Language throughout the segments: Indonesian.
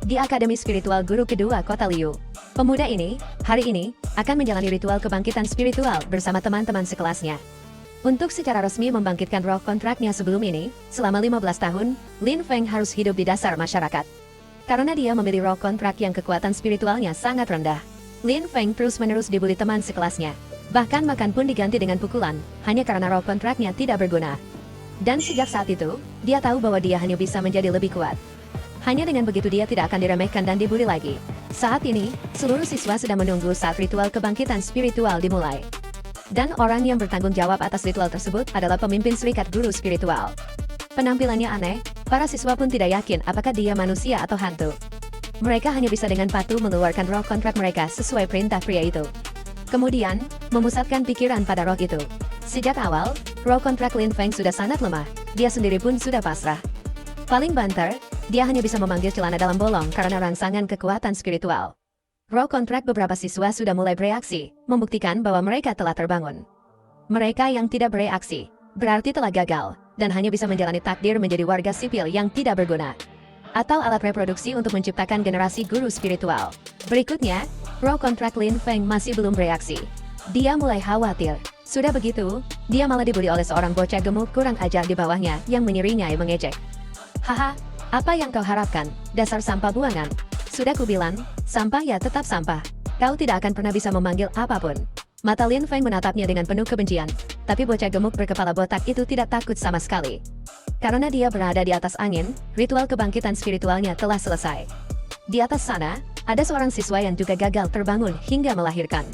di Akademi Spiritual Guru Kedua Kota Liu. Pemuda ini, hari ini, akan menjalani ritual kebangkitan spiritual bersama teman-teman sekelasnya. Untuk secara resmi membangkitkan roh kontraknya sebelum ini, selama 15 tahun, Lin Feng harus hidup di dasar masyarakat. Karena dia memilih roh kontrak yang kekuatan spiritualnya sangat rendah. Lin Feng terus-menerus dibully teman sekelasnya. Bahkan makan pun diganti dengan pukulan, hanya karena roh kontraknya tidak berguna. Dan sejak saat itu, dia tahu bahwa dia hanya bisa menjadi lebih kuat. Hanya dengan begitu dia tidak akan diremehkan dan dibully lagi. Saat ini, seluruh siswa sedang menunggu saat ritual kebangkitan spiritual dimulai. Dan orang yang bertanggung jawab atas ritual tersebut adalah pemimpin Serikat Guru Spiritual. Penampilannya aneh, para siswa pun tidak yakin apakah dia manusia atau hantu. Mereka hanya bisa dengan patuh mengeluarkan roh kontrak mereka sesuai perintah pria itu. Kemudian, memusatkan pikiran pada roh itu. Sejak awal, roh kontrak Lin Feng sudah sangat lemah, dia sendiri pun sudah pasrah. Paling banter, dia hanya bisa memanggil celana dalam bolong karena rangsangan kekuatan spiritual. Roh kontrak beberapa siswa sudah mulai bereaksi, membuktikan bahwa mereka telah terbangun. Mereka yang tidak bereaksi, berarti telah gagal, dan hanya bisa menjalani takdir menjadi warga sipil yang tidak berguna. Atau alat reproduksi untuk menciptakan generasi guru spiritual. Berikutnya, roh kontrak Lin Feng masih belum bereaksi. Dia mulai khawatir. Sudah begitu, dia malah dibully oleh seorang bocah gemuk kurang ajar di bawahnya yang menyeringai mengejek. Haha, apa yang kau harapkan, dasar sampah buangan? Sudah kubilang, sampah ya tetap sampah. Kau tidak akan pernah bisa memanggil apapun. Mata Lin Feng menatapnya dengan penuh kebencian, tapi bocah gemuk berkepala botak itu tidak takut sama sekali. Karena dia berada di atas angin, ritual kebangkitan spiritualnya telah selesai. Di atas sana, ada seorang siswa yang juga gagal terbangun hingga melahirkan.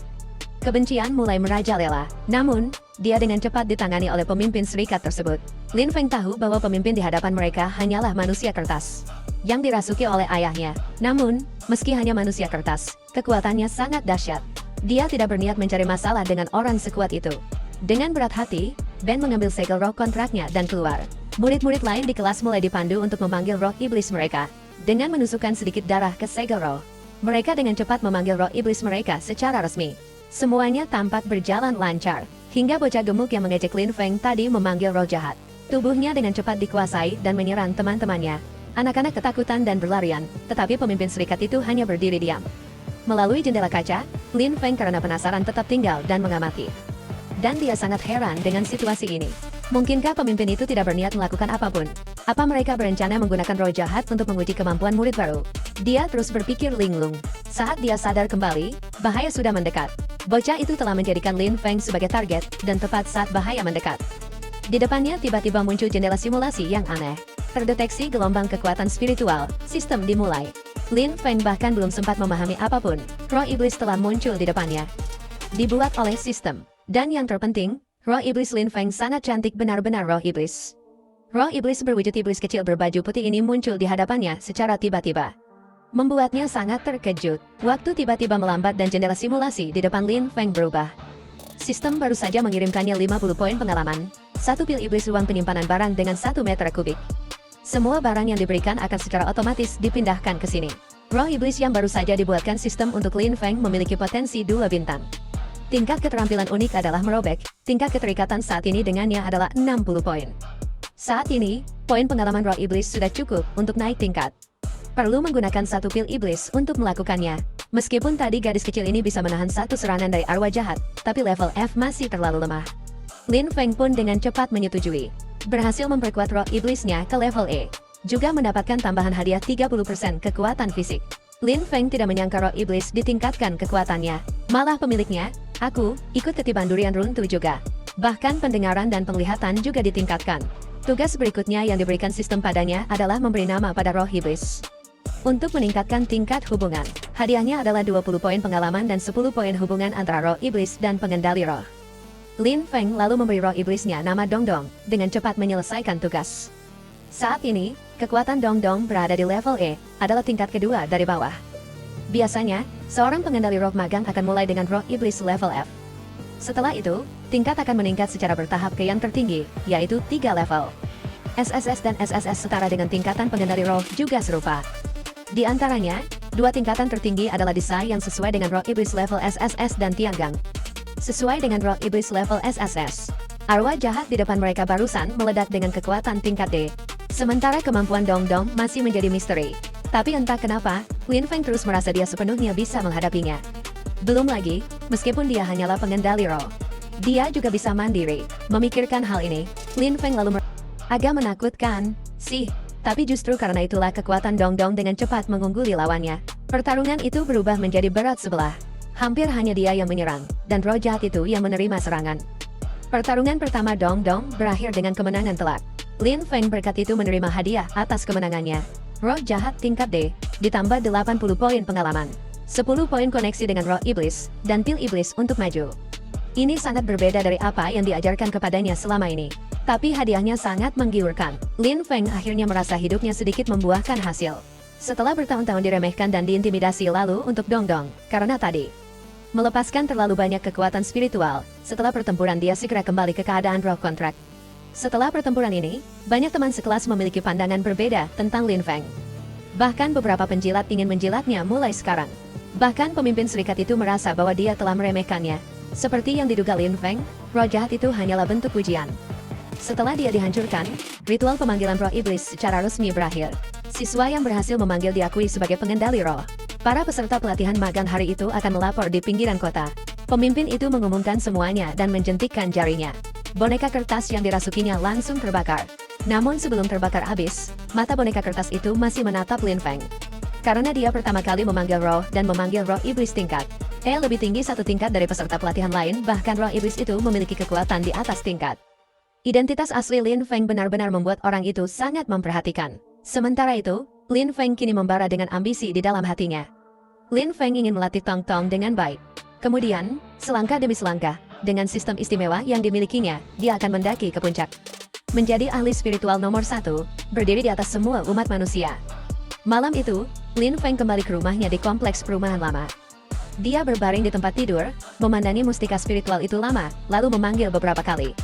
Kebencian mulai merajalela, namun, dia dengan cepat ditangani oleh pemimpin serikat tersebut. Lin Feng tahu bahwa pemimpin di hadapan mereka hanyalah manusia kertas yang dirasuki oleh ayahnya. Namun, meski hanya manusia kertas, kekuatannya sangat dahsyat. Dia tidak berniat mencari masalah dengan orang sekuat itu. Dengan berat hati, Ben mengambil segel roh kontraknya dan keluar. Murid-murid lain di kelas mulai dipandu untuk memanggil roh iblis mereka. Dengan menusukkan sedikit darah ke segel roh, mereka dengan cepat memanggil roh iblis mereka secara resmi. Semuanya tampak berjalan lancar, hingga bocah gemuk yang mengejek Lin Feng tadi memanggil roh jahat. Tubuhnya dengan cepat dikuasai dan menyerang teman-temannya. Anak-anak ketakutan dan berlarian, tetapi pemimpin serikat itu hanya berdiri diam. Melalui jendela kaca, Lin Feng karena penasaran tetap tinggal dan mengamati. Dan dia sangat heran dengan situasi ini. Mungkinkah pemimpin itu tidak berniat melakukan apapun? Apa mereka berencana menggunakan roh jahat untuk menguji kemampuan murid baru? Dia terus berpikir linglung. Saat dia sadar kembali, bahaya sudah mendekat. Bocah itu telah menjadikan Lin Feng sebagai target, dan tepat saat bahaya mendekat. Di depannya tiba-tiba muncul jendela simulasi yang aneh. Terdeteksi gelombang kekuatan spiritual, sistem dimulai. Lin Feng bahkan belum sempat memahami apapun, roh iblis telah muncul di depannya. Dibuat oleh sistem. Dan yang terpenting, roh iblis Lin Feng sangat cantik, benar-benar roh iblis. Roh iblis berwujud iblis kecil berbaju putih ini muncul di hadapannya secara tiba-tiba. Membuatnya sangat terkejut. Waktu tiba-tiba melambat dan jendela simulasi di depan Lin Feng berubah. Sistem baru saja mengirimkannya 50 poin pengalaman, 1 pil iblis ruang penyimpanan barang dengan 1 meter kubik. Semua barang yang diberikan akan secara otomatis dipindahkan ke sini. Roh iblis yang baru saja dibuatkan sistem untuk Lin Feng memiliki potensi 2 bintang. Tingkat keterampilan unik adalah merobek, tingkat keterikatan saat ini dengannya adalah 60 poin. Saat ini, poin pengalaman roh iblis sudah cukup untuk naik tingkat. Perlu menggunakan 1 pil iblis untuk melakukannya. Meskipun tadi gadis kecil ini bisa menahan 1 serangan dari arwah jahat, tapi level F masih terlalu lemah. Lin Feng pun dengan cepat menyetujui. Berhasil memperkuat roh iblisnya ke level E. Juga mendapatkan tambahan hadiah 30% kekuatan fisik. Lin Feng tidak menyangka roh iblis ditingkatkan kekuatannya. Malah pemiliknya, aku, ikut ketiban durian runtuh juga. Bahkan pendengaran dan penglihatan juga ditingkatkan. Tugas berikutnya yang diberikan sistem padanya adalah memberi nama pada roh iblis. Untuk meningkatkan tingkat hubungan, hadiahnya adalah 20 poin pengalaman dan 10 poin hubungan antara roh iblis dan pengendali roh. Lin Feng lalu memberi roh iblisnya nama Dongdong, dengan cepat menyelesaikan tugas. Saat ini, kekuatan Dongdong berada di level E, adalah tingkat kedua dari bawah. Biasanya, seorang pengendali roh magang akan mulai dengan roh iblis level F. Setelah itu, tingkat akan meningkat secara bertahap ke yang tertinggi, yaitu 3 level. SSS dan SSS setara dengan tingkatan pengendali roh juga serupa. Di antaranya, 2 tingkatan tertinggi adalah Desai yang sesuai dengan roh iblis level SSS dan Tianggang. Sesuai dengan roh iblis level SSS. Arwah jahat di depan mereka barusan meledak dengan kekuatan tingkat D. Sementara kemampuan Dongdong masih menjadi misteri. Tapi entah kenapa, Lin Feng terus merasa dia sepenuhnya bisa menghadapinya. Belum lagi, meskipun dia hanyalah pengendali roh, dia juga bisa mandiri. Memikirkan hal ini, Lin Feng lalu agak menakutkan, sih. Tapi justru karena itulah kekuatan Dong Dong dengan cepat mengungguli lawannya. Pertarungan itu berubah menjadi berat sebelah. Hampir hanya dia yang menyerang, dan roh jahat itu yang menerima serangan. Pertarungan pertama Dong Dong berakhir dengan kemenangan telak. Lin Feng berkat itu menerima hadiah atas kemenangannya. Roh jahat tingkat D, ditambah 80 poin pengalaman. 10 poin koneksi dengan roh iblis, dan pil iblis untuk maju. Ini sangat berbeda dari apa yang diajarkan kepadanya selama ini. Tapi hadiahnya sangat menggiurkan. Lin Feng akhirnya merasa hidupnya sedikit membuahkan hasil. Setelah bertahun-tahun diremehkan dan diintimidasi lalu untuk Dong Dong, karena tadi melepaskan terlalu banyak kekuatan spiritual, setelah pertempuran dia segera kembali ke keadaan roh kontrak. Setelah pertempuran ini, banyak teman sekelas memiliki pandangan berbeda tentang Lin Feng. Bahkan beberapa penjilat ingin menjilatnya mulai sekarang. Bahkan pemimpin serikat itu merasa bahwa dia telah meremehkannya. Seperti yang diduga Lin Feng, roh jahat itu hanyalah bentuk pujian. Setelah dia dihancurkan, ritual pemanggilan roh iblis secara resmi berakhir. Siswa yang berhasil memanggil diakui sebagai pengendali roh. Para peserta pelatihan magang hari itu akan melapor di pinggiran kota. Pemimpin itu mengumumkan semuanya dan menjentikkan jarinya. Boneka kertas yang dirasukinya langsung terbakar. Namun sebelum terbakar habis, mata boneka kertas itu masih menatap Lin Feng. Karena dia pertama kali memanggil roh dan memanggil roh iblis tingkat. Lebih tinggi satu tingkat dari peserta pelatihan lain, bahkan roh iblis itu memiliki kekuatan di atas tingkat. Identitas asli Lin Feng benar-benar membuat orang itu sangat memperhatikan. Sementara itu, Lin Feng kini membara dengan ambisi di dalam hatinya. Lin Feng ingin melatih Tong Tong dengan baik. Kemudian, selangkah demi selangkah, dengan sistem istimewa yang dimilikinya, dia akan mendaki ke puncak. Menjadi ahli spiritual nomor 1, berdiri di atas semua umat manusia. Malam itu, Lin Feng kembali ke rumahnya di kompleks perumahan lama. Dia berbaring di tempat tidur, memandangi mustika spiritual itu lama, lalu memanggil beberapa kali.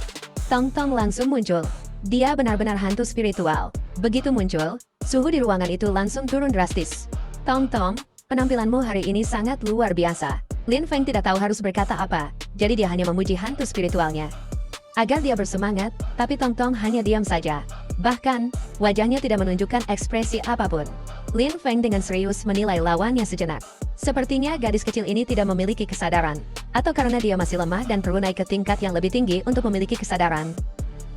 Tong Tong langsung muncul. Dia benar-benar hantu spiritual. Begitu muncul, suhu di ruangan itu langsung turun drastis. Tong Tong, penampilanmu hari ini sangat luar biasa. Lin Feng tidak tahu harus berkata apa, jadi dia hanya memuji hantu spiritualnya. Agar dia bersemangat, tapi Tong Tong hanya diam saja. Bahkan, wajahnya tidak menunjukkan ekspresi apapun. Lin Feng dengan serius menilai lawannya sejenak. Sepertinya gadis kecil ini tidak memiliki kesadaran. Atau karena dia masih lemah dan perlu naik ke tingkat yang lebih tinggi untuk memiliki kesadaran.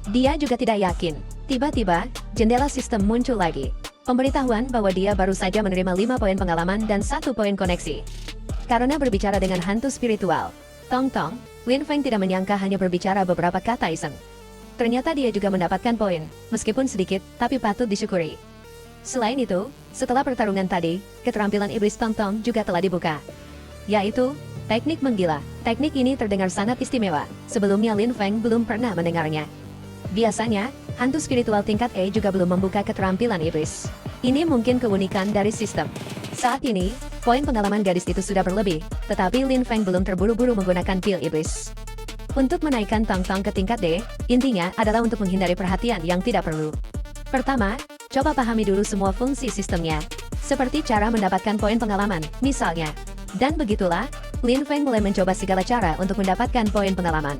Dia juga tidak yakin. Tiba-tiba, jendela sistem muncul lagi. Pemberitahuan bahwa dia baru saja menerima 5 poin pengalaman dan 1 poin koneksi. Karena berbicara dengan hantu spiritual, Tong Tong, Lin Feng tidak menyangka hanya berbicara beberapa kata iseng. Ternyata dia juga mendapatkan poin, meskipun sedikit, tapi patut disyukuri. Selain itu, setelah pertarungan tadi, keterampilan iblis Tong Tong juga telah dibuka. Yaitu, teknik menggila. Teknik ini terdengar sangat istimewa, sebelumnya Lin Feng belum pernah mendengarnya. Biasanya, hantu spiritual tingkat E juga belum membuka keterampilan iblis. Ini mungkin keunikan dari sistem. Saat ini, poin pengalaman gadis itu sudah berlebih, tetapi Lin Feng belum terburu-buru menggunakan pil iblis. Untuk menaikkan Tong Tong ke tingkat D, intinya adalah untuk menghindari perhatian yang tidak perlu. Pertama, coba pahami dulu semua fungsi sistemnya. Seperti cara mendapatkan poin pengalaman, misalnya. Dan begitulah, Lin Feng mulai mencoba segala cara untuk mendapatkan poin pengalaman.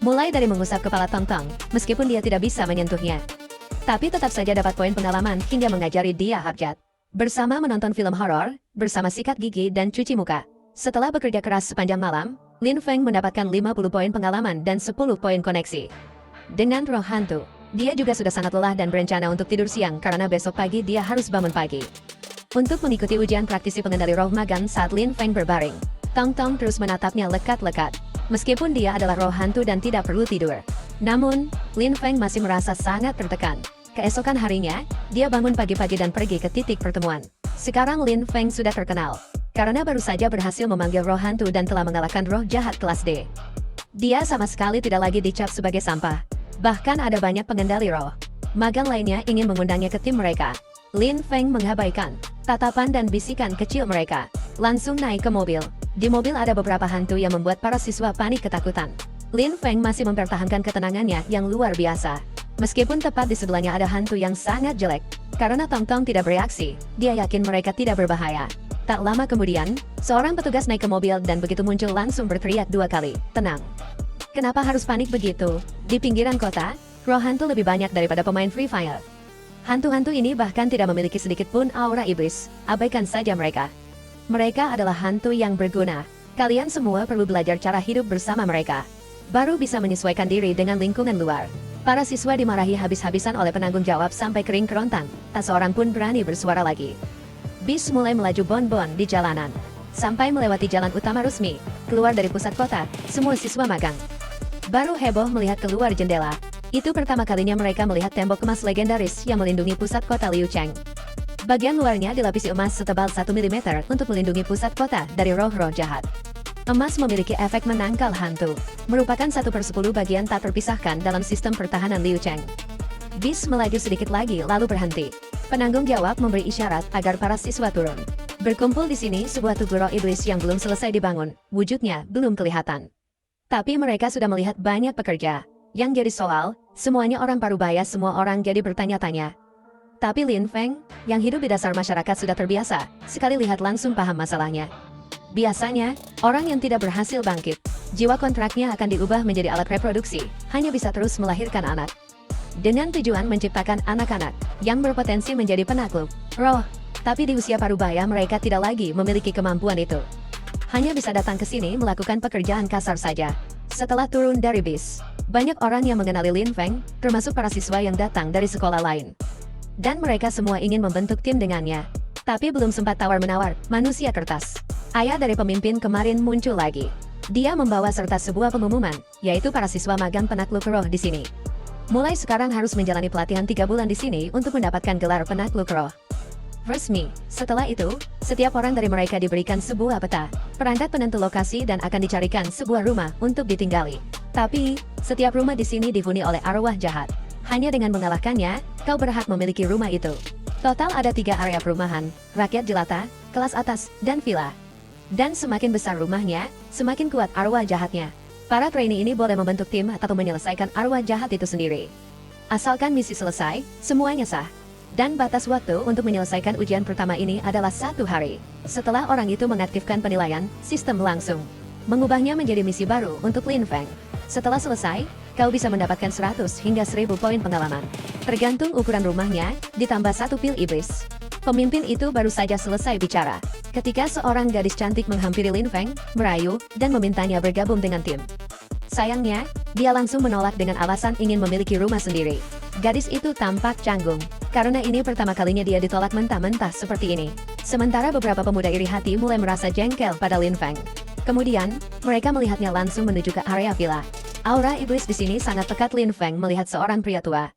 Mulai dari mengusap kepala Tong Tong, meskipun dia tidak bisa menyentuhnya. Tapi tetap saja dapat poin pengalaman hingga mengajari dia abjad. Bersama menonton film horor, bersama sikat gigi dan cuci muka. Setelah bekerja keras sepanjang malam, Lin Feng mendapatkan 50 poin pengalaman dan 10 poin koneksi. Dengan roh hantu, dia juga sudah sangat lelah dan berencana untuk tidur siang karena besok pagi dia harus bangun pagi. Untuk mengikuti ujian praktisi pengendali roh magang saat Lin Feng berbaring, Tong Tong terus menatapnya lekat-lekat. Meskipun dia adalah roh hantu dan tidak perlu tidur. Namun, Lin Feng masih merasa sangat tertekan. Keesokan harinya, dia bangun pagi-pagi dan pergi ke titik pertemuan. Sekarang Lin Feng sudah terkenal, karena baru saja berhasil memanggil roh hantu dan telah mengalahkan roh jahat kelas D. Dia sama sekali tidak lagi dicap sebagai sampah. Bahkan ada banyak pengendali roh magang lainnya ingin mengundangnya ke tim mereka. Lin Feng mengabaikan tatapan dan bisikan kecil mereka. Langsung naik ke mobil. Di mobil ada beberapa hantu yang membuat para siswa panik ketakutan. Lin Feng masih mempertahankan ketenangannya yang luar biasa. Meskipun tepat di sebelahnya ada hantu yang sangat jelek. Karena Tong Tong tidak bereaksi, dia yakin mereka tidak berbahaya. Tak lama kemudian, seorang petugas naik ke mobil dan begitu muncul langsung berteriak 2 kali, "Tenang." Kenapa harus panik begitu? Di pinggiran kota, roh hantu lebih banyak daripada pemain Free Fire. Hantu-hantu ini bahkan tidak memiliki sedikit pun aura iblis, abaikan saja mereka. Mereka adalah hantu yang berguna. Kalian semua perlu belajar cara hidup bersama mereka. Baru bisa menyesuaikan diri dengan lingkungan luar. Para siswa dimarahi habis-habisan oleh penanggung jawab sampai kering kerontang, tak seorang pun berani bersuara lagi. Bis mulai melaju bon-bon di jalanan. Sampai melewati jalan utama resmi, keluar dari pusat kota, semua siswa magang baru heboh melihat keluar jendela. Itu pertama kalinya mereka melihat tembok emas legendaris yang melindungi pusat kota Liucheng. Bagian luarnya dilapisi emas setebal 1 mm untuk melindungi pusat kota dari roh-roh jahat. Emas memiliki efek menangkal hantu, merupakan 1/10 bagian tak terpisahkan dalam sistem pertahanan Liucheng. Bis melaju sedikit lagi lalu berhenti. Penanggung jawab memberi isyarat agar para siswa turun. Berkumpul di sini sebuah tugu roh iblis yang belum selesai dibangun, wujudnya belum kelihatan. Tapi mereka sudah melihat banyak pekerja. Yang jadi soal, semuanya orang parubaya, semua orang jadi bertanya-tanya. Tapi Lin Feng, yang hidup di dasar masyarakat sudah terbiasa, sekali lihat langsung paham masalahnya. Biasanya, orang yang tidak berhasil bangkit, jiwa kontraknya akan diubah menjadi alat reproduksi, hanya bisa terus melahirkan anak. Dengan tujuan menciptakan anak-anak yang berpotensi menjadi penakluk roh, tapi di usia parubaya mereka tidak lagi memiliki kemampuan itu. Hanya bisa datang ke sini melakukan pekerjaan kasar saja. Setelah turun dari bis, banyak orang yang mengenali Lin Feng, termasuk para siswa yang datang dari sekolah lain. Dan mereka semua ingin membentuk tim dengannya. Tapi belum sempat tawar-menawar, manusia kertas. Ayah dari pemimpin kemarin muncul lagi. Dia membawa serta sebuah pengumuman, yaitu para siswa magang penakluk roh di sini. Mulai sekarang harus menjalani pelatihan 3 bulan di sini untuk mendapatkan gelar penakluk roh resmi. Setelah itu, setiap orang dari mereka diberikan sebuah peta, perangkat penentu lokasi dan akan dicarikan sebuah rumah untuk ditinggali. Tapi, setiap rumah di sini dihuni oleh arwah jahat. Hanya dengan mengalahkannya, kau berhak memiliki rumah itu. Total ada 3 area perumahan, rakyat jelata, kelas atas, dan villa. Dan semakin besar rumahnya, semakin kuat arwah jahatnya. Para trainee ini boleh membentuk tim atau menyelesaikan arwah jahat itu sendiri. Asalkan misi selesai, semuanya sah. Dan batas waktu untuk menyelesaikan ujian pertama ini adalah 1 hari. Setelah orang itu mengaktifkan penilaian, sistem langsung mengubahnya menjadi misi baru untuk Lin Feng. Setelah selesai, kau bisa mendapatkan 100 hingga 1000 poin pengalaman. Tergantung ukuran rumahnya, ditambah 1 pil iblis. Pemimpin itu baru saja selesai bicara ketika seorang gadis cantik menghampiri Lin Feng, merayu, dan memintanya bergabung dengan tim. Sayangnya, dia langsung menolak dengan alasan ingin memiliki rumah sendiri. Gadis itu tampak canggung, karena ini pertama kalinya dia ditolak mentah-mentah seperti ini. Sementara beberapa pemuda iri hati mulai merasa jengkel pada Lin Feng. Kemudian, mereka melihatnya langsung menuju ke area villa. Aura iblis di sini sangat pekat. Lin Feng melihat seorang pria tua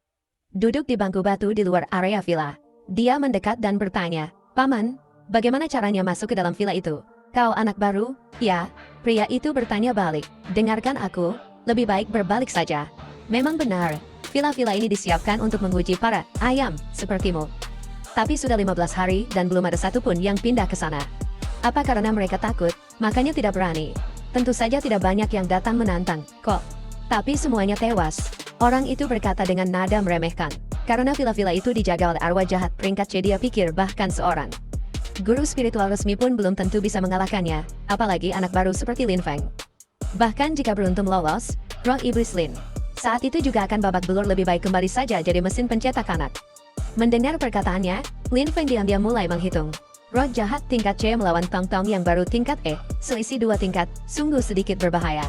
duduk di bangku batu di luar area villa. Dia mendekat dan bertanya, "Paman, bagaimana caranya masuk ke dalam villa itu?" "Kau anak baru?" "Ya." Pria itu bertanya balik. "Dengarkan aku, lebih baik berbalik saja." Memang benar, villa-villa ini disiapkan untuk menguji para ayam sepertimu. Tapi sudah 15 hari dan belum ada satupun yang pindah ke sana. Apa karena mereka takut, makanya tidak berani? Tentu saja tidak banyak yang datang menantang, kok. Tapi semuanya tewas. Orang itu berkata dengan nada meremehkan. Karena villa-villa itu dijaga oleh arwah jahat peringkat C, dia pikir bahkan seorang guru spiritual resmi pun belum tentu bisa mengalahkannya, apalagi anak baru seperti Lin Feng. Bahkan jika beruntung lolos, roh iblis Lin saat itu juga akan babak belur. Lebih baik kembali saja jadi mesin pencetak anak. Mendengar perkataannya, Lin Feng diam-diam mulai menghitung. Roh jahat tingkat C melawan Tong Tong yang baru tingkat E, selisih 2 tingkat, sungguh sedikit berbahaya.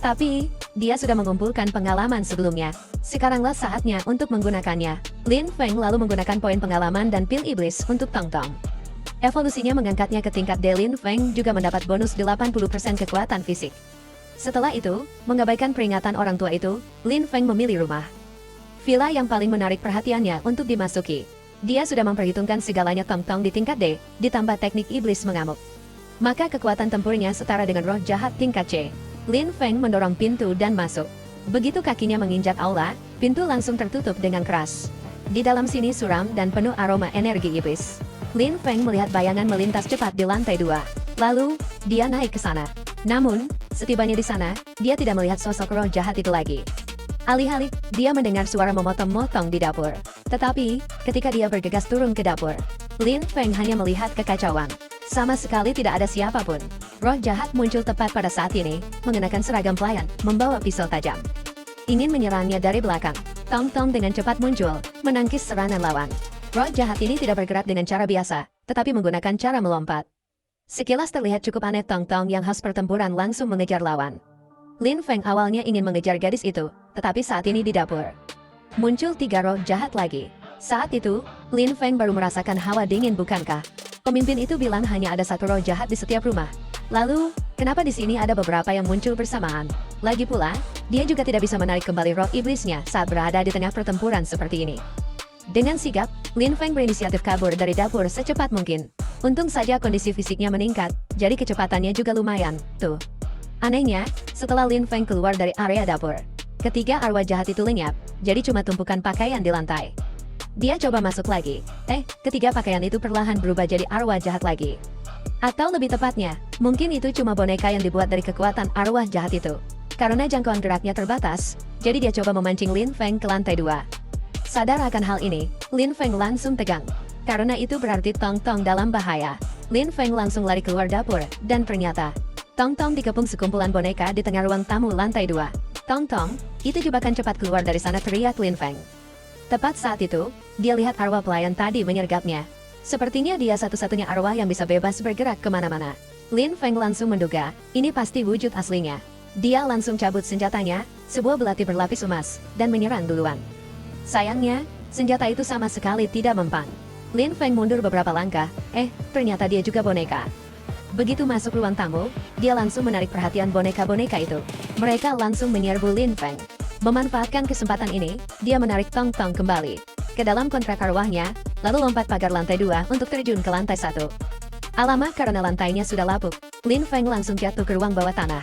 Tapi, dia sudah mengumpulkan pengalaman sebelumnya. Sekaranglah saatnya untuk menggunakannya. Lin Feng lalu menggunakan poin pengalaman dan pil iblis untuk Tong Tong. Evolusinya mengangkatnya ke tingkat D. Lin Feng juga mendapat bonus 80% kekuatan fisik. Setelah itu, mengabaikan peringatan orang tua itu, Lin Feng memilih rumah villa yang paling menarik perhatiannya untuk dimasuki. Dia sudah memperhitungkan segalanya. Tong Tong di tingkat D, ditambah teknik iblis mengamuk. Maka kekuatan tempurnya setara dengan roh jahat tingkat C. Lin Feng mendorong pintu dan masuk. Begitu kakinya menginjak aula, pintu langsung tertutup dengan keras. Di dalam sini suram dan penuh aroma energi iblis. Lin Feng melihat bayangan melintas cepat di lantai 2. Lalu, dia naik ke sana. Namun, setibanya di sana, dia tidak melihat sosok roh jahat itu lagi. Alih-alih, dia mendengar suara memotong-motong di dapur. Tetapi, ketika dia bergegas turun ke dapur, Lin Feng hanya melihat kekacauan. Sama sekali tidak ada siapapun. Roh jahat muncul tepat pada saat ini, mengenakan seragam pelayan, membawa pisau tajam. Ingin menyerangnya dari belakang. Tong Tong dengan cepat muncul, menangkis serangan lawan. Roh jahat ini tidak bergerak dengan cara biasa, tetapi menggunakan cara melompat. Sekilas terlihat cukup aneh. Tong Tong yang khas pertempuran langsung mengejar lawan. Lin Feng awalnya ingin mengejar gadis itu, tetapi saat ini di dapur muncul 3 roh jahat lagi. Saat itu, Lin Feng baru merasakan hawa dingin, bukankah? Pemimpin itu bilang hanya ada 1 roh jahat di setiap rumah. Lalu, kenapa di sini ada beberapa yang muncul bersamaan? Lagi pula, dia juga tidak bisa menarik kembali roh iblisnya saat berada di tengah pertempuran seperti ini. Dengan sigap, Lin Feng berinisiatif kabur dari dapur secepat mungkin. Untung saja kondisi fisiknya meningkat, jadi kecepatannya juga lumayan, tuh. Anehnya, setelah Lin Feng keluar dari area dapur, ketiga arwah jahat itu lenyap, jadi cuma tumpukan pakaian di lantai. Dia coba masuk lagi, ketiga pakaian itu perlahan berubah jadi arwah jahat lagi. Atau lebih tepatnya, mungkin itu cuma boneka yang dibuat dari kekuatan arwah jahat itu. Karena jangkauan geraknya terbatas, jadi dia coba memancing Lin Feng ke lantai 2. Sadar akan hal ini, Lin Feng langsung tegang. Karena itu berarti Tong Tong dalam bahaya. Lin Feng langsung lari keluar dapur, dan ternyata Tong Tong dikepung sekumpulan boneka di tengah ruang tamu lantai 2. Tong Tong, itu jebakan, cepat keluar dari sana, teriak Lin Feng. Tepat saat itu, dia lihat arwah pelayan tadi menyergapnya. Sepertinya dia satu-satunya arwah yang bisa bebas bergerak kemana-mana. Lin Feng langsung menduga, ini pasti wujud aslinya. Dia langsung cabut senjatanya, sebuah belati berlapis emas, dan menyerang duluan. Sayangnya, senjata itu sama sekali tidak mempan. Lin Feng mundur beberapa langkah, ternyata dia juga boneka. Begitu masuk ruang tamu, dia langsung menarik perhatian boneka-boneka itu. Mereka langsung menyerbu Lin Feng. Memanfaatkan kesempatan ini, dia menarik Tong Tong kembali ke dalam kontrak arwahnya, lalu lompat pagar lantai 2 untuk terjun ke lantai 1. Alamak, karena lantainya sudah lapuk, Lin Feng langsung jatuh ke ruang bawah tanah.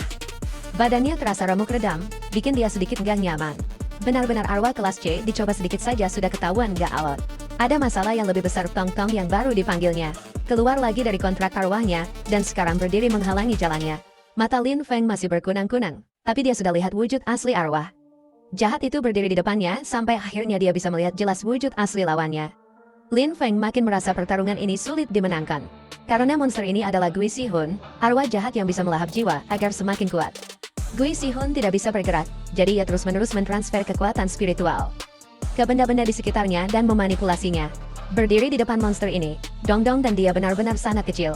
Badannya terasa remuk redam, bikin dia sedikit gak nyaman. Benar-benar arwah kelas C, dicoba sedikit saja sudah ketahuan gak alot. Ada masalah yang lebih besar. Tong Tong yang baru dipanggilnya keluar lagi dari kontrak arwahnya, dan sekarang berdiri menghalangi jalannya. Mata Lin Feng masih berkunang-kunang, tapi dia sudah lihat wujud asli arwah jahat itu berdiri di depannya, sampai akhirnya dia bisa melihat jelas wujud asli lawannya. Lin Feng makin merasa pertarungan ini sulit dimenangkan. Karena monster ini adalah Gui Sihun, arwah jahat yang bisa melahap jiwa agar semakin kuat. Gui Sihun tidak bisa bergerak, jadi ia terus-menerus mentransfer kekuatan spiritual ke benda-benda di sekitarnya dan memanipulasinya. Berdiri di depan monster ini, Dong Dong, dan dia benar-benar sangat kecil.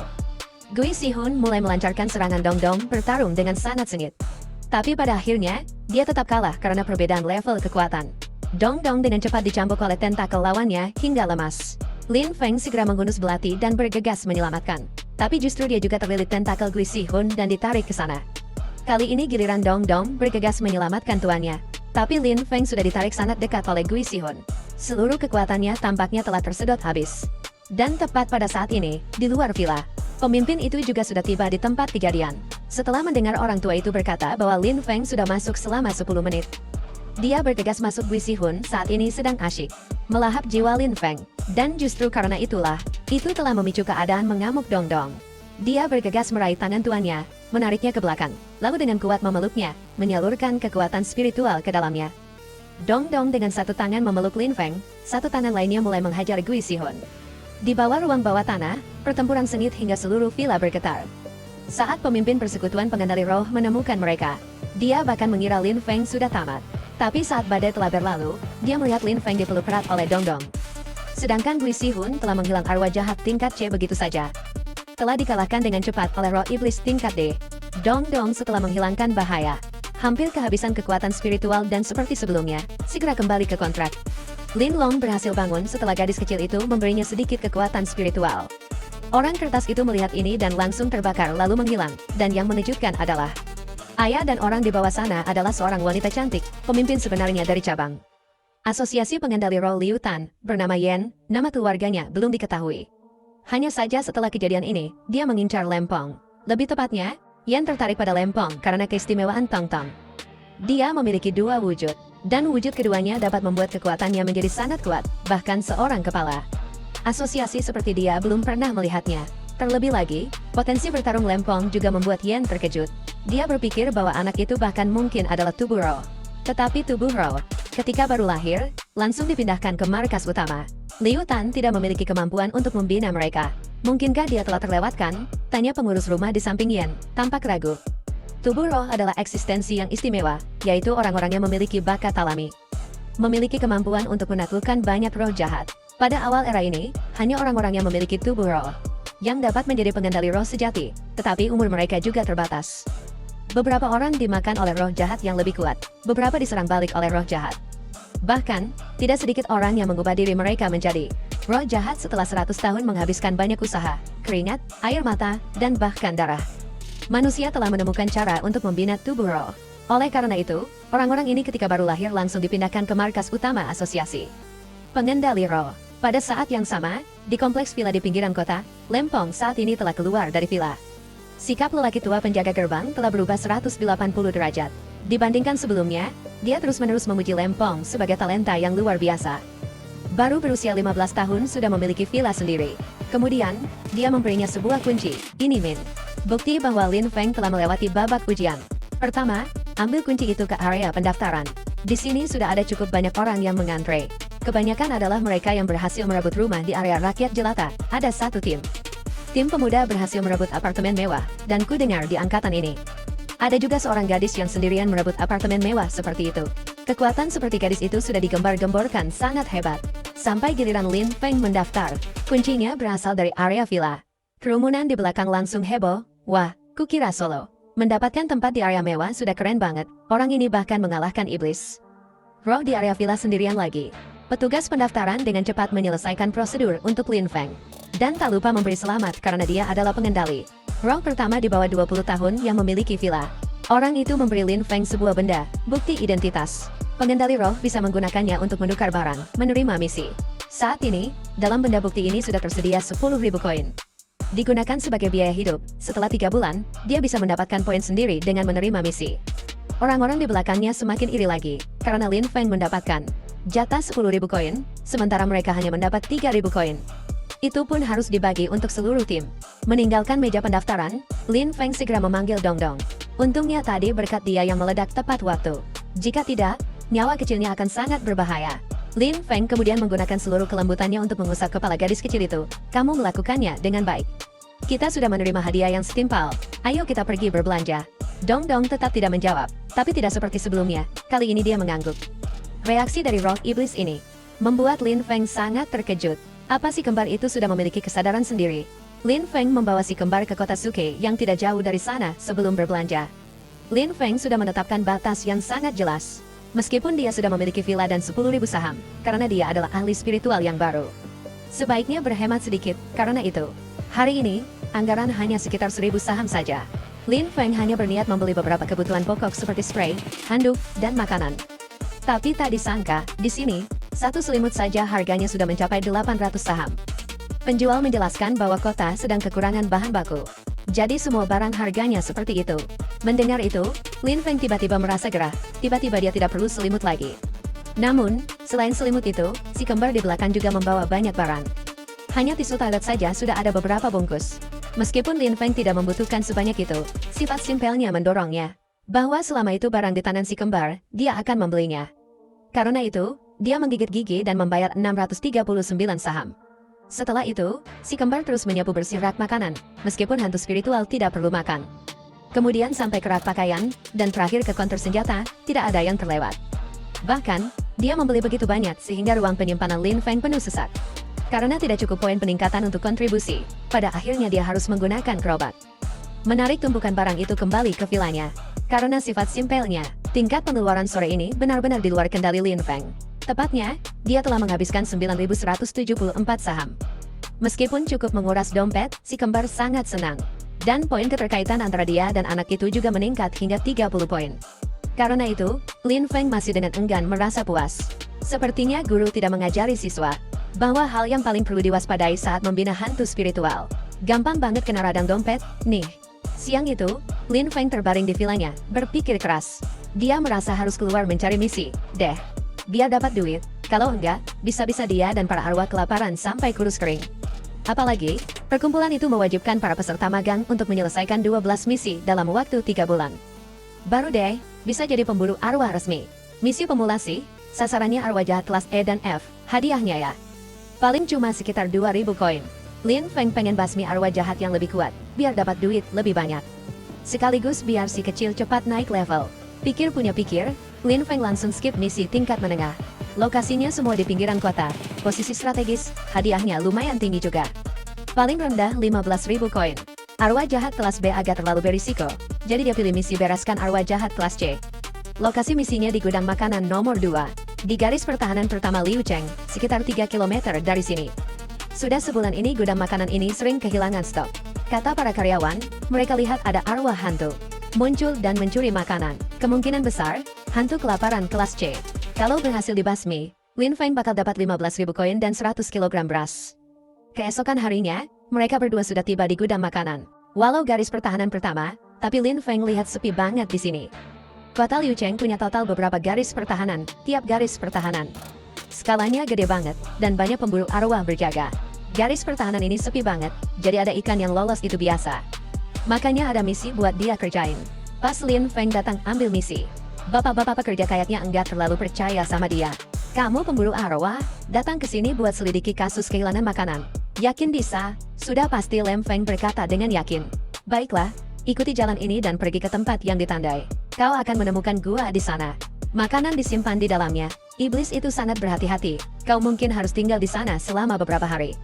Gui Sihun mulai melancarkan serangan. Dong Dong bertarung dengan sangat sengit. Tapi pada akhirnya, dia tetap kalah karena perbedaan level kekuatan. Dong Dong dengan cepat dicambuk oleh tentakel lawannya hingga lemas. Lin Feng segera menghunus belati dan bergegas menyelamatkan. Tapi justru dia juga terlilit tentakel Gui Sihun dan ditarik ke sana. Kali ini giliran Dong Dong bergegas menyelamatkan tuannya. Tapi Lin Feng sudah ditarik sangat dekat oleh Gui Sihun. Seluruh kekuatannya tampaknya telah tersedot habis. Dan tepat pada saat ini, di luar villa, pemimpin itu juga sudah tiba di tempat kejadian. Setelah mendengar orang tua itu berkata bahwa Lin Feng sudah masuk selama 10 menit. Dia bergegas masuk. Gui Sihun saat ini sedang asyik melahap jiwa Lin Feng. Dan justru karena itulah, itu telah memicu keadaan mengamuk Dong Dong. Dia bergegas meraih tangan tuannya, menariknya ke belakang, lalu dengan kuat memeluknya, menyalurkan kekuatan spiritual ke dalamnya. Dong Dong dengan satu tangan memeluk Lin Feng, satu tangan lainnya mulai menghajar Gui Sihun. Di bawah ruang bawah tanah, pertempuran sengit hingga seluruh villa bergetar. Saat pemimpin persekutuan pengendali roh menemukan mereka, dia bahkan mengira Lin Feng sudah tamat. Tapi saat badai telah berlalu, dia melihat Lin Feng dipeluk erat oleh Dong Dong. Sedangkan Gui Sihun telah menghilang arwah jahat tingkat C begitu saja. Telah dikalahkan dengan cepat oleh roh iblis tingkat D. Dong Dong setelah menghilangkan bahaya, hampir kehabisan kekuatan spiritual dan seperti sebelumnya, segera kembali ke kontrak. Lin Long berhasil bangun setelah gadis kecil itu memberinya sedikit kekuatan spiritual. Orang kertas itu melihat ini dan langsung terbakar lalu menghilang, dan yang mengejutkan adalah ayah dan orang di bawah sana adalah seorang wanita cantik, pemimpin sebenarnya dari cabang Asosiasi Pengendali Roh Liu Tan, bernama Yen. Nama keluarganya belum diketahui. Hanya saja setelah kejadian ini, dia mengincar Lempong. Lebih tepatnya, Yen tertarik pada Lempong karena keistimewaan Tong Tong. Dia memiliki 2 wujud, dan wujud keduanya dapat membuat kekuatannya menjadi sangat kuat, bahkan seorang kepala asosiasi seperti dia belum pernah melihatnya. Terlebih lagi, potensi bertarung Lempong juga membuat Yen terkejut. Dia berpikir bahwa anak itu bahkan mungkin adalah tubuh roh. Tetapi tubuh roh, ketika baru lahir, langsung dipindahkan ke markas utama. Liu Tan tidak memiliki kemampuan untuk membina mereka. Mungkinkah dia telah terlewatkan? Tanya pengurus rumah di samping Yen, tampak ragu. Tubuh roh adalah eksistensi yang istimewa, yaitu orang-orang yang memiliki bakat alami. memiliki kemampuan untuk menaklukkan banyak roh jahat. Pada awal era ini, hanya orang-orang yang memiliki tubuh roh yang dapat menjadi pengendali roh sejati, tetapi umur mereka juga terbatas. Beberapa orang dimakan oleh roh jahat yang lebih kuat, beberapa diserang balik oleh roh jahat. Bahkan, tidak sedikit orang yang mengubah diri mereka menjadi roh jahat setelah 100 tahun menghabiskan banyak usaha, keringat, air mata, dan bahkan darah. Manusia telah menemukan cara untuk membina tubuh roh. Oleh karena itu, orang-orang ini ketika baru lahir langsung dipindahkan ke markas utama asosiasi pengendali roh. Pada saat yang sama, di kompleks villa di pinggiran kota, Lempong saat ini telah keluar dari villa. Sikap lelaki tua penjaga gerbang telah berubah 180 derajat. Dibandingkan sebelumnya, dia terus-menerus memuji Lempong sebagai talenta yang luar biasa. Baru berusia 15 tahun sudah memiliki villa sendiri. Kemudian, dia memberinya sebuah kunci. Ini Min. Bukti bahwa Lin Feng telah melewati babak ujian. Pertama, ambil kunci itu ke area pendaftaran. Di sini sudah ada cukup banyak orang yang mengantre. Kebanyakan adalah mereka yang berhasil merebut rumah di area rakyat jelata. Ada satu tim. Tim pemuda berhasil merebut apartemen mewah, dan ku dengar di angkatan ini ada juga seorang gadis yang sendirian merebut apartemen mewah seperti itu. Kekuatan seperti gadis itu sudah digembar-gemborkan sangat hebat. Sampai giliran Lin Feng mendaftar, kuncinya berasal dari area villa. Kerumunan di belakang langsung heboh. Wah, kukira solo mendapatkan tempat di area mewah sudah keren banget. Orang ini bahkan mengalahkan iblis roh di area villa sendirian lagi. Petugas pendaftaran dengan cepat menyelesaikan prosedur untuk Lin Feng. Dan tak lupa memberi selamat karena dia adalah pengendali roh pertama di bawah 20 tahun yang memiliki villa. Orang itu memberi Lin Feng sebuah benda, bukti identitas. Pengendali roh bisa menggunakannya untuk menukar barang, menerima misi. Saat ini, dalam benda bukti ini sudah tersedia 10.000 koin. Digunakan sebagai biaya hidup, setelah 3 bulan, dia bisa mendapatkan poin sendiri dengan menerima misi. Orang-orang di belakangnya semakin iri lagi, karena Lin Feng mendapatkan jatah 10.000 koin, sementara mereka hanya mendapat 3.000 koin. Itu pun harus dibagi untuk seluruh tim. Meninggalkan meja pendaftaran, Lin Feng segera memanggil Dong Dong. Untungnya tadi berkat dia yang meledak tepat waktu. Jika tidak, nyawa kecilnya akan sangat berbahaya. Lin Feng kemudian menggunakan seluruh kelembutannya untuk mengusap kepala gadis kecil itu. Kamu melakukannya dengan baik. Kita sudah menerima hadiah yang setimpal. Ayo kita pergi berbelanja. Dong Dong tetap tidak menjawab, tapi tidak seperti sebelumnya. Kali ini dia mengangguk. Reaksi dari roh iblis ini membuat Lin Feng sangat terkejut. Apa si kembar itu sudah memiliki kesadaran sendiri? Lin Feng membawa si kembar ke kota Suke yang tidak jauh dari sana sebelum berbelanja. Lin Feng sudah menetapkan batas yang sangat jelas. Meskipun dia sudah memiliki villa dan 10.000 saham, karena dia adalah ahli spiritual yang baru. Sebaiknya berhemat sedikit, karena itu. Hari ini, anggaran hanya sekitar 1.000 saham saja. Lin Feng hanya berniat membeli beberapa kebutuhan pokok seperti spray, handuk, dan makanan. Tapi tak disangka, di sini, satu selimut saja harganya sudah mencapai 800 saham. Penjual menjelaskan bahwa kota sedang kekurangan bahan baku. Jadi semua barang harganya seperti itu. Mendengar itu, Lin Feng tiba-tiba merasa gerah. Tiba-tiba dia tidak perlu selimut lagi. Namun, selain selimut itu, si kembar di belakang juga membawa banyak barang. Hanya tisu toilet saja sudah ada beberapa bungkus. Meskipun Lin Feng tidak membutuhkan sebanyak itu, sifat simpelnya mendorongnya bahwa selama itu barang di tangan si kembar, dia akan membelinya. Karena itu, dia menggigit gigi dan membayar 639 saham. Setelah itu, si kembar terus menyapu bersih rak makanan, meskipun hantu spiritual tidak perlu makan. Kemudian sampai ke rak pakaian, dan terakhir ke konter senjata, tidak ada yang terlewat. Bahkan, dia membeli begitu banyak sehingga ruang penyimpanan Lin Feng penuh sesak. Karena tidak cukup poin peningkatan untuk kontribusi, pada akhirnya dia harus menggunakan gerobak. Menarik tumpukan barang itu kembali ke vilanya. Karena sifat simpelnya, tingkat pengeluaran sore ini benar-benar di luar kendali Lin Feng. Tepatnya, dia telah menghabiskan 9.174 saham. Meskipun cukup menguras dompet, si kembar sangat senang. Dan poin keterkaitan antara dia dan anak itu juga meningkat hingga 30 poin. Karena itu, Lin Feng masih dengan enggan merasa puas. Sepertinya guru tidak mengajari siswa bahwa hal yang paling perlu diwaspadai saat membina hantu spiritual. Gampang banget kena radang dompet, nih. Siang itu, Lin Feng terbaring di vilanya, berpikir keras. Dia merasa harus keluar mencari misi, deh. Biar dapat duit, kalau enggak, bisa-bisa dia dan para arwah kelaparan sampai kurus kering. Apalagi, perkumpulan itu mewajibkan para peserta magang untuk menyelesaikan 12 misi dalam waktu 3 bulan. Baru deh, bisa jadi pemburu arwah resmi. Misi pemula sih, sasarannya arwah jahat kelas E dan F, hadiahnya ya. Paling cuma sekitar 2.000 koin. Lin Feng pengen basmi arwah jahat yang lebih kuat, biar dapat duit lebih banyak. Sekaligus biar si kecil cepat naik level. Pikir punya pikir, Lin Feng langsung skip misi tingkat menengah. Lokasinya semua di pinggiran kota, posisi strategis, hadiahnya lumayan tinggi juga. Paling rendah 15.000 koin. Arwah jahat kelas B agak terlalu berisiko, jadi dia pilih misi bereskan arwah jahat kelas C. Lokasi misinya di gudang makanan nomor 2, di garis pertahanan pertama Liu Cheng, sekitar 3 km dari sini. Sudah sebulan ini gudang makanan ini sering kehilangan stok. Kata para karyawan, mereka lihat ada arwah hantu muncul dan mencuri makanan. Kemungkinan besar, hantu kelaparan kelas C. Kalau berhasil dibasmi, Lin Feng bakal dapat 15.000 koin dan 100 kg beras. Keesokan harinya, mereka berdua sudah tiba di gudang makanan. Walau garis pertahanan pertama, tapi Lin Feng lihat sepi banget di sini. Kota Liu Cheng punya total beberapa garis pertahanan, tiap garis pertahanan. Skalanya gede banget, dan banyak pemburu arwah berjaga. Garis pertahanan ini sepi banget, jadi ada ikan yang lolos itu biasa. Makanya ada misi buat dia kerjain. Pas Lin Feng datang ambil misi, bapak-bapak pekerja kayaknya enggak terlalu percaya sama dia. Kamu pemburu arwah, datang ke sini buat selidiki kasus kehilangan makanan. Yakin bisa? Sudah pasti Lin Feng berkata dengan yakin. Baiklah, ikuti jalan ini dan pergi ke tempat yang ditandai. Kau akan menemukan gua di sana. Makanan disimpan di dalamnya. Iblis itu sangat berhati-hati. Kau mungkin harus tinggal di sana selama beberapa hari.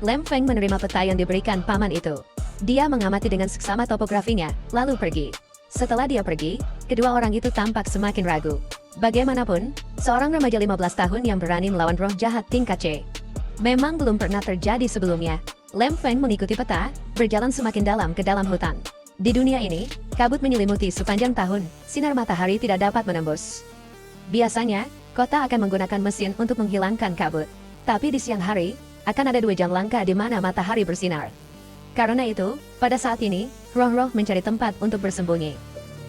Lin Feng menerima peta yang diberikan paman itu. Dia mengamati dengan seksama topografinya, lalu pergi. Setelah dia pergi, kedua orang itu tampak semakin ragu. Bagaimanapun, seorang remaja 15 tahun yang berani melawan roh jahat tingkat C. Memang belum pernah terjadi sebelumnya. Lin Feng mengikuti peta, berjalan semakin dalam ke dalam hutan. Di dunia ini, kabut menyelimuti sepanjang tahun, sinar matahari tidak dapat menembus. Biasanya, kota akan menggunakan mesin untuk menghilangkan kabut. Tapi di siang hari, akan ada 2 jam langka di mana matahari bersinar. Karena itu, pada saat ini, roh-roh mencari tempat untuk bersembunyi.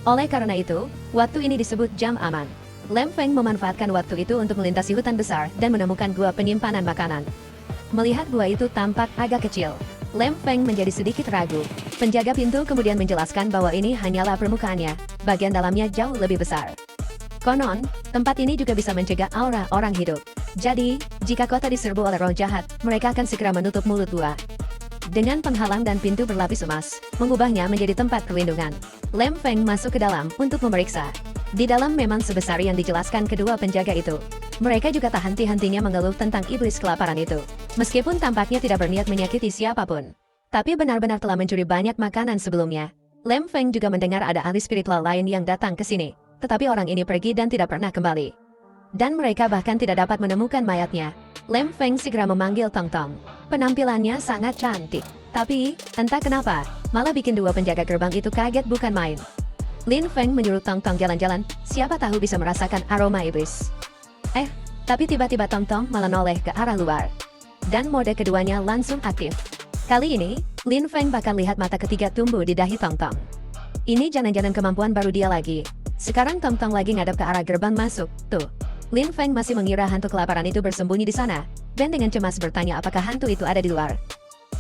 Oleh karena itu, waktu ini disebut jam aman. Lin Feng memanfaatkan waktu itu untuk melintasi hutan besar dan menemukan gua penyimpanan makanan. Melihat gua itu tampak agak kecil, Lin Feng menjadi sedikit ragu. Penjaga pintu kemudian menjelaskan bahwa ini hanyalah permukaannya, bagian dalamnya jauh lebih besar. Konon, tempat ini juga bisa mencegah aura orang hidup. Jadi, jika kota diserbu oleh roh jahat, mereka akan segera menutup mulut gua dengan penghalang dan pintu berlapis emas, mengubahnya menjadi tempat perlindungan. Lin Feng masuk ke dalam untuk memeriksa. Di dalam memang sebesar yang dijelaskan kedua penjaga itu. Mereka juga tak henti-hentinya mengeluh tentang iblis kelaparan itu. Meskipun tampaknya tidak berniat menyakiti siapapun, tapi benar-benar telah mencuri banyak makanan sebelumnya. Lin Feng juga mendengar ada ahli spiritual lain yang datang ke sini, tetapi orang ini pergi dan tidak pernah kembali. Dan mereka bahkan tidak dapat menemukan mayatnya. Lin Feng segera memanggil Tong Tong. Penampilannya sangat cantik, tapi entah kenapa, malah bikin dua penjaga gerbang itu kaget bukan main. Lin Feng menyuruh Tong Tong jalan-jalan, siapa tahu bisa merasakan aroma iblis. Tapi tiba-tiba Tong Tong malah noleh ke arah luar. Dan mode keduanya langsung aktif. Kali ini, Lin Feng bakal lihat mata ketiga tumbuh di dahi Tong Tong. Ini jangan-jangan kemampuan baru dia lagi. Sekarang Tong Tong lagi ngadap ke arah gerbang masuk, tuh. Lin Feng masih mengira hantu kelaparan itu bersembunyi di sana, dan dengan cemas bertanya apakah hantu itu ada di luar.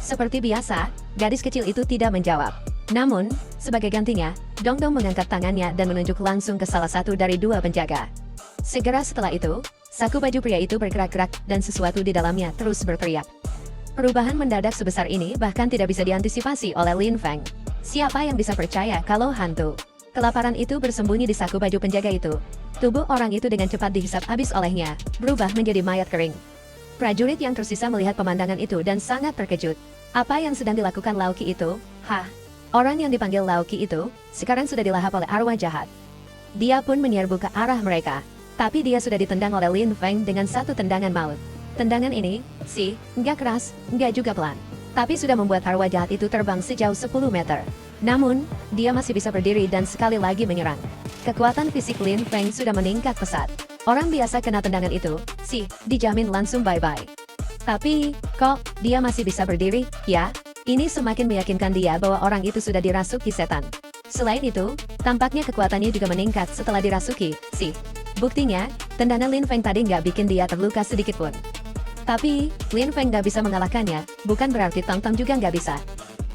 Seperti biasa, gadis kecil itu tidak menjawab. Namun, sebagai gantinya, Dong Dong mengangkat tangannya dan menunjuk langsung ke salah satu dari dua penjaga. Segera setelah itu, saku baju pria itu bergerak-gerak dan sesuatu di dalamnya terus berteriak. Perubahan mendadak sebesar ini bahkan tidak bisa diantisipasi oleh Lin Feng. Siapa yang bisa percaya kalau hantu kelaparan itu bersembunyi di saku baju penjaga itu? Tubuh orang itu dengan cepat dihisap habis olehnya, berubah menjadi mayat kering. Prajurit yang tersisa melihat pemandangan itu dan sangat terkejut. Apa yang sedang dilakukan Lauki itu? Orang yang dipanggil Lauki itu, sekarang sudah dilahap oleh arwah jahat. Dia pun menyerbu ke arah mereka. Tapi dia sudah ditendang oleh Lin Feng dengan satu tendangan maut. Tendangan ini, nggak keras, nggak juga pelan. Tapi sudah membuat arwah jahat itu terbang sejauh 10 meter. Namun, dia masih bisa berdiri dan sekali lagi menyerang. Kekuatan fisik Lin Feng sudah meningkat pesat. Orang biasa kena tendangan itu, dijamin langsung bye-bye. Tapi, kok dia masih bisa berdiri, ya? Ini semakin meyakinkan dia bahwa orang itu sudah dirasuki setan. Selain itu, tampaknya kekuatannya juga meningkat setelah dirasuki, Buktinya, tendangan Lin Feng tadi nggak bikin dia terluka sedikit pun. Tapi, Lin Feng nggak bisa mengalahkannya, bukan berarti Tong Tong juga nggak bisa.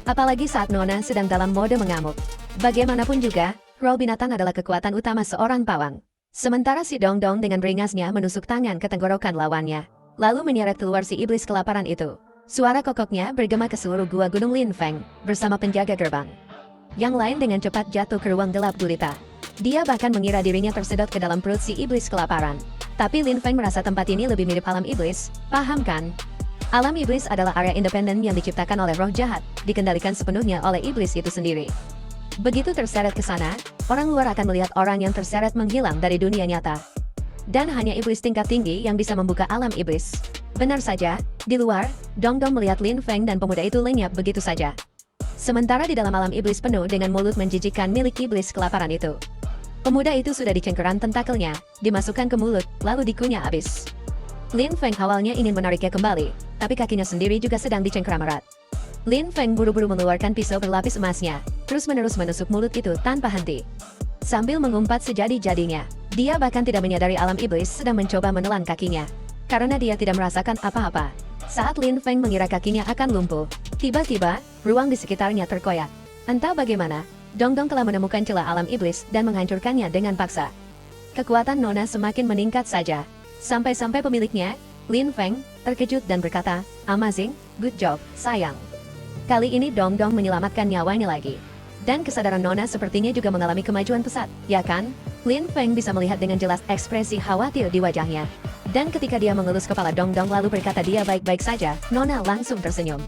Apalagi saat Nona sedang dalam mode mengamuk. Bagaimanapun juga, roh binatang adalah kekuatan utama seorang pawang. Sementara si Dong Dong dengan beringasnya menusuk tangan ke tenggorokan lawannya, lalu menyeret keluar si iblis kelaparan itu. Suara kokoknya bergema ke seluruh gua gunung Lin Feng, bersama penjaga gerbang. Yang lain dengan cepat jatuh ke ruang gelap gulita. Dia bahkan mengira dirinya tersedot ke dalam perut si iblis kelaparan. Tapi Lin Feng merasa tempat ini lebih mirip alam iblis, paham kan? Alam iblis adalah area independen yang diciptakan oleh roh jahat, dikendalikan sepenuhnya oleh iblis itu sendiri. Begitu terseret ke sana, orang luar akan melihat orang yang terseret menghilang dari dunia nyata. Dan hanya iblis tingkat tinggi yang bisa membuka alam iblis. Benar saja, di luar, Dongdong melihat Lin Feng dan pemuda itu lenyap begitu saja. Sementara di dalam alam iblis penuh dengan mulut menjijikkan milik iblis kelaparan itu. Pemuda itu sudah dicengkeram tentakelnya, dimasukkan ke mulut, lalu dikunyah habis. Lin Feng awalnya ingin menariknya kembali, tapi kakinya sendiri juga sedang dicengkeram erat. Lin Feng buru-buru mengeluarkan pisau berlapis emasnya, terus-menerus menusuk mulut itu tanpa henti. Sambil mengumpat sejadi-jadinya, dia bahkan tidak menyadari alam iblis sedang mencoba menelan kakinya. Karena dia tidak merasakan apa-apa. Saat Lin Feng mengira kakinya akan lumpuh, tiba-tiba, ruang di sekitarnya terkoyak. Entah bagaimana, Dongdong telah menemukan celah alam iblis dan menghancurkannya dengan paksa. Kekuatan Nona semakin meningkat saja. Sampai-sampai pemiliknya, Lin Feng, terkejut dan berkata, "Amazing, good job, sayang." Kali ini Dongdong menyelamatkan nyawanya lagi. Dan kesadaran Nona sepertinya juga mengalami kemajuan pesat, ya kan? Lin Feng bisa melihat dengan jelas ekspresi khawatir di wajahnya. Dan ketika dia mengelus kepala Dongdong lalu berkata dia baik-baik saja, Nona langsung tersenyum.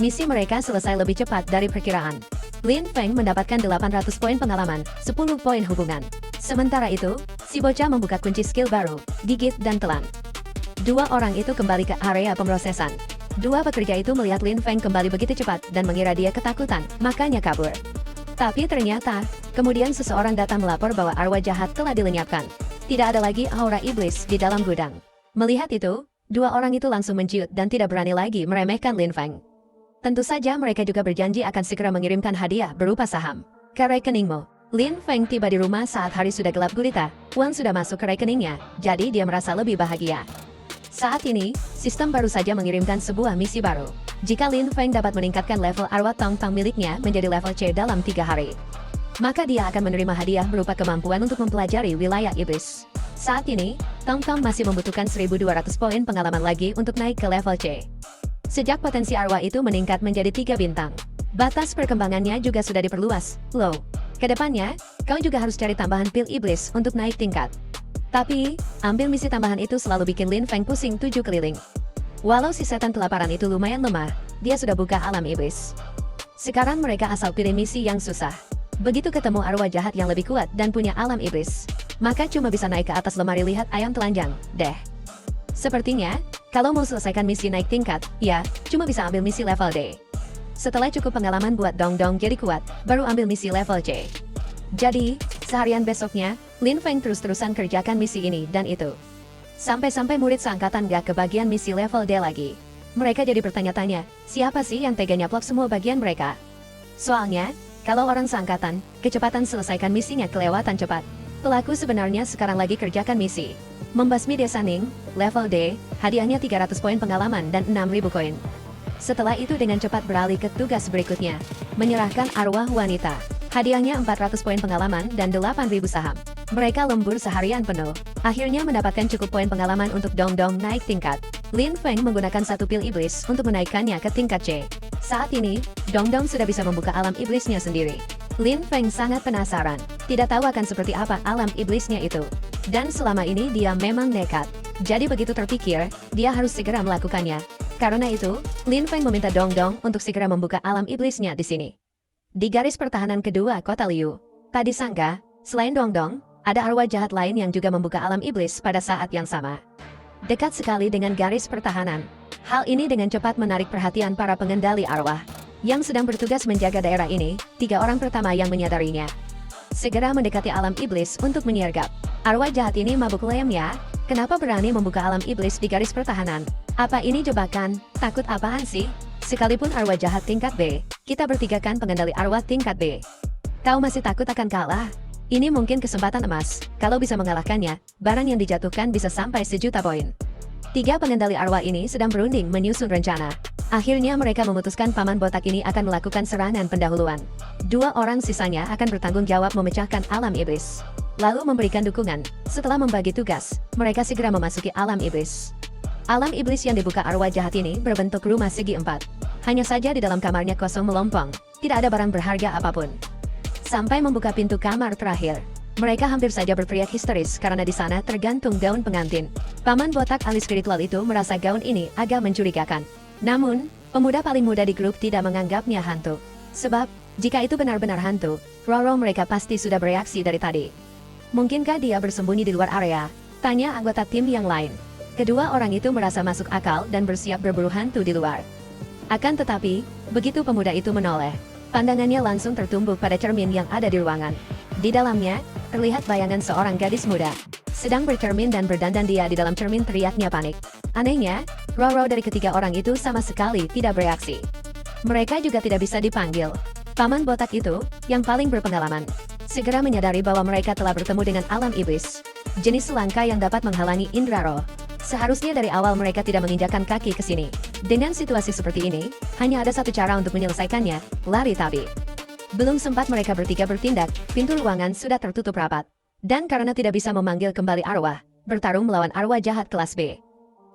Misi mereka selesai lebih cepat dari perkiraan. Lin Feng mendapatkan 800 poin pengalaman, 10 poin hubungan. Sementara itu, si bocah membuka kunci skill baru, gigit dan telan. Dua orang itu kembali ke area pemrosesan. Dua pekerja itu melihat Lin Feng kembali begitu cepat dan mengira dia ketakutan, makanya kabur. Tapi ternyata, kemudian seseorang datang melapor bahwa arwah jahat telah dilenyapkan. Tidak ada lagi aura iblis di dalam gudang. Melihat itu, dua orang itu langsung menciut dan tidak berani lagi meremehkan Lin Feng. Tentu saja mereka juga berjanji akan segera mengirimkan hadiah berupa saham ke rekeningmu. Lin Feng tiba di rumah saat hari sudah gelap gulita, uang sudah masuk ke rekeningnya, jadi dia merasa lebih bahagia. Saat ini, sistem baru saja mengirimkan sebuah misi baru. Jika Lin Feng dapat meningkatkan level arwah Tong Tong miliknya menjadi level C dalam 3 hari, maka dia akan menerima hadiah berupa kemampuan untuk mempelajari wilayah iblis. Saat ini, Tong Tong masih membutuhkan 1.200 poin pengalaman lagi untuk naik ke level C. Sejak potensi arwah itu meningkat menjadi 3 bintang, batas perkembangannya juga sudah diperluas. Loh, kedepannya, kau juga harus cari tambahan pil iblis untuk naik tingkat. Tapi, ambil misi tambahan itu selalu bikin Lin Feng pusing 7 keliling. Walau si setan kelaparan itu lumayan lemah, dia sudah buka alam iblis. Sekarang mereka asal pilih misi yang susah. Begitu ketemu arwah jahat yang lebih kuat dan punya alam iblis, maka cuma bisa naik ke atas lemari lihat ayam telanjang, deh. Sepertinya, kalau mau selesaikan misi naik tingkat, ya, cuma bisa ambil misi level D. Setelah cukup pengalaman buat Dongdong jadi kuat, baru ambil misi level C. Jadi, seharian besoknya, Lin Feng terus-terusan kerjakan misi ini dan itu. Sampai-sampai murid seangkatan gak kebagian misi level D lagi. Mereka jadi bertanya-tanya, siapa sih yang tega nyaplok semua bagian mereka? Soalnya, kalau orang seangkatan, kecepatan selesaikan misinya kelewatan cepat. Pelaku sebenarnya sekarang lagi kerjakan misi membasmi desa Ning, level D, hadiahnya 300 poin pengalaman dan 6.000 koin. Setelah itu dengan cepat beralih ke tugas berikutnya, menyerahkan arwah wanita. Hadiahnya 400 poin pengalaman dan 8.000 saham. Mereka lembur seharian penuh. Akhirnya mendapatkan cukup poin pengalaman untuk Dongdong naik tingkat. Lin Feng menggunakan satu pil iblis untuk menaikkannya ke tingkat C. Saat ini, Dongdong sudah bisa membuka alam iblisnya sendiri. Lin Feng sangat penasaran, tidak tahu akan seperti apa alam iblisnya itu. Dan selama ini dia memang nekat. Jadi begitu terpikir, dia harus segera melakukannya. Karena itu, Lin Feng meminta Dongdong untuk segera membuka alam iblisnya di sini. Di garis pertahanan kedua kota Liu, tak disangka, selain Dongdong, ada arwah jahat lain yang juga membuka alam iblis pada saat yang sama. Dekat sekali dengan garis pertahanan. Hal ini dengan cepat menarik perhatian para pengendali arwah yang sedang bertugas menjaga daerah ini. 3 orang pertama yang menyadarinya segera mendekati alam iblis untuk menyergap. Arwah jahat ini mabuk lem ya? Kenapa berani membuka alam iblis di garis pertahanan? Apa ini jebakan? Takut apaan sih? Sekalipun arwah jahat tingkat B, kita bertiga kan pengendali arwah tingkat B. Kau masih takut akan kalah? Ini mungkin kesempatan emas. Kalau bisa mengalahkannya, barang yang dijatuhkan bisa sampai 1.000.000 poin. 3 pengendali arwah ini sedang berunding menyusun rencana. Akhirnya mereka memutuskan paman botak ini akan melakukan serangan pendahuluan. 2 orang sisanya akan bertanggung jawab memecahkan alam iblis, lalu memberikan dukungan. Setelah membagi tugas, mereka segera memasuki alam iblis. Alam iblis yang dibuka arwah jahat ini berbentuk rumah segi 4. Hanya saja di dalam kamarnya kosong melompong, tidak ada barang berharga apapun. Sampai membuka pintu kamar terakhir, Mereka hampir saja berteriak histeris karena di sana tergantung gaun pengantin. Paman botak ahli spiritual itu merasa gaun ini agak mencurigakan. Namun, pemuda paling muda di grup tidak menganggapnya hantu. Sebab, jika itu benar-benar hantu, Roro mereka pasti sudah bereaksi dari tadi. Mungkinkah dia bersembunyi di luar area? Tanya anggota tim yang lain. Kedua orang itu merasa masuk akal dan bersiap berburu hantu di luar. Akan tetapi, begitu pemuda itu menoleh, pandangannya langsung tertumbuk pada cermin yang ada di ruangan. Di dalamnya, terlihat bayangan seorang gadis muda. Sedang bercermin dan berdandan dia di dalam cermin, teriaknya panik. Anehnya, Roro dari ketiga orang itu sama sekali tidak bereaksi. Mereka juga tidak bisa dipanggil. Paman botak itu, yang paling berpengalaman, segera menyadari bahwa mereka telah bertemu dengan alam iblis. Jenis langka yang dapat menghalangi indera roh. Seharusnya dari awal mereka tidak menginjakkan kaki ke sini. Dengan situasi seperti ini, hanya ada satu cara untuk menyelesaikannya, lari. Tapi belum sempat mereka bertiga bertindak, pintu ruangan sudah tertutup rapat. Dan karena tidak bisa memanggil kembali arwah, bertarung melawan arwah jahat kelas B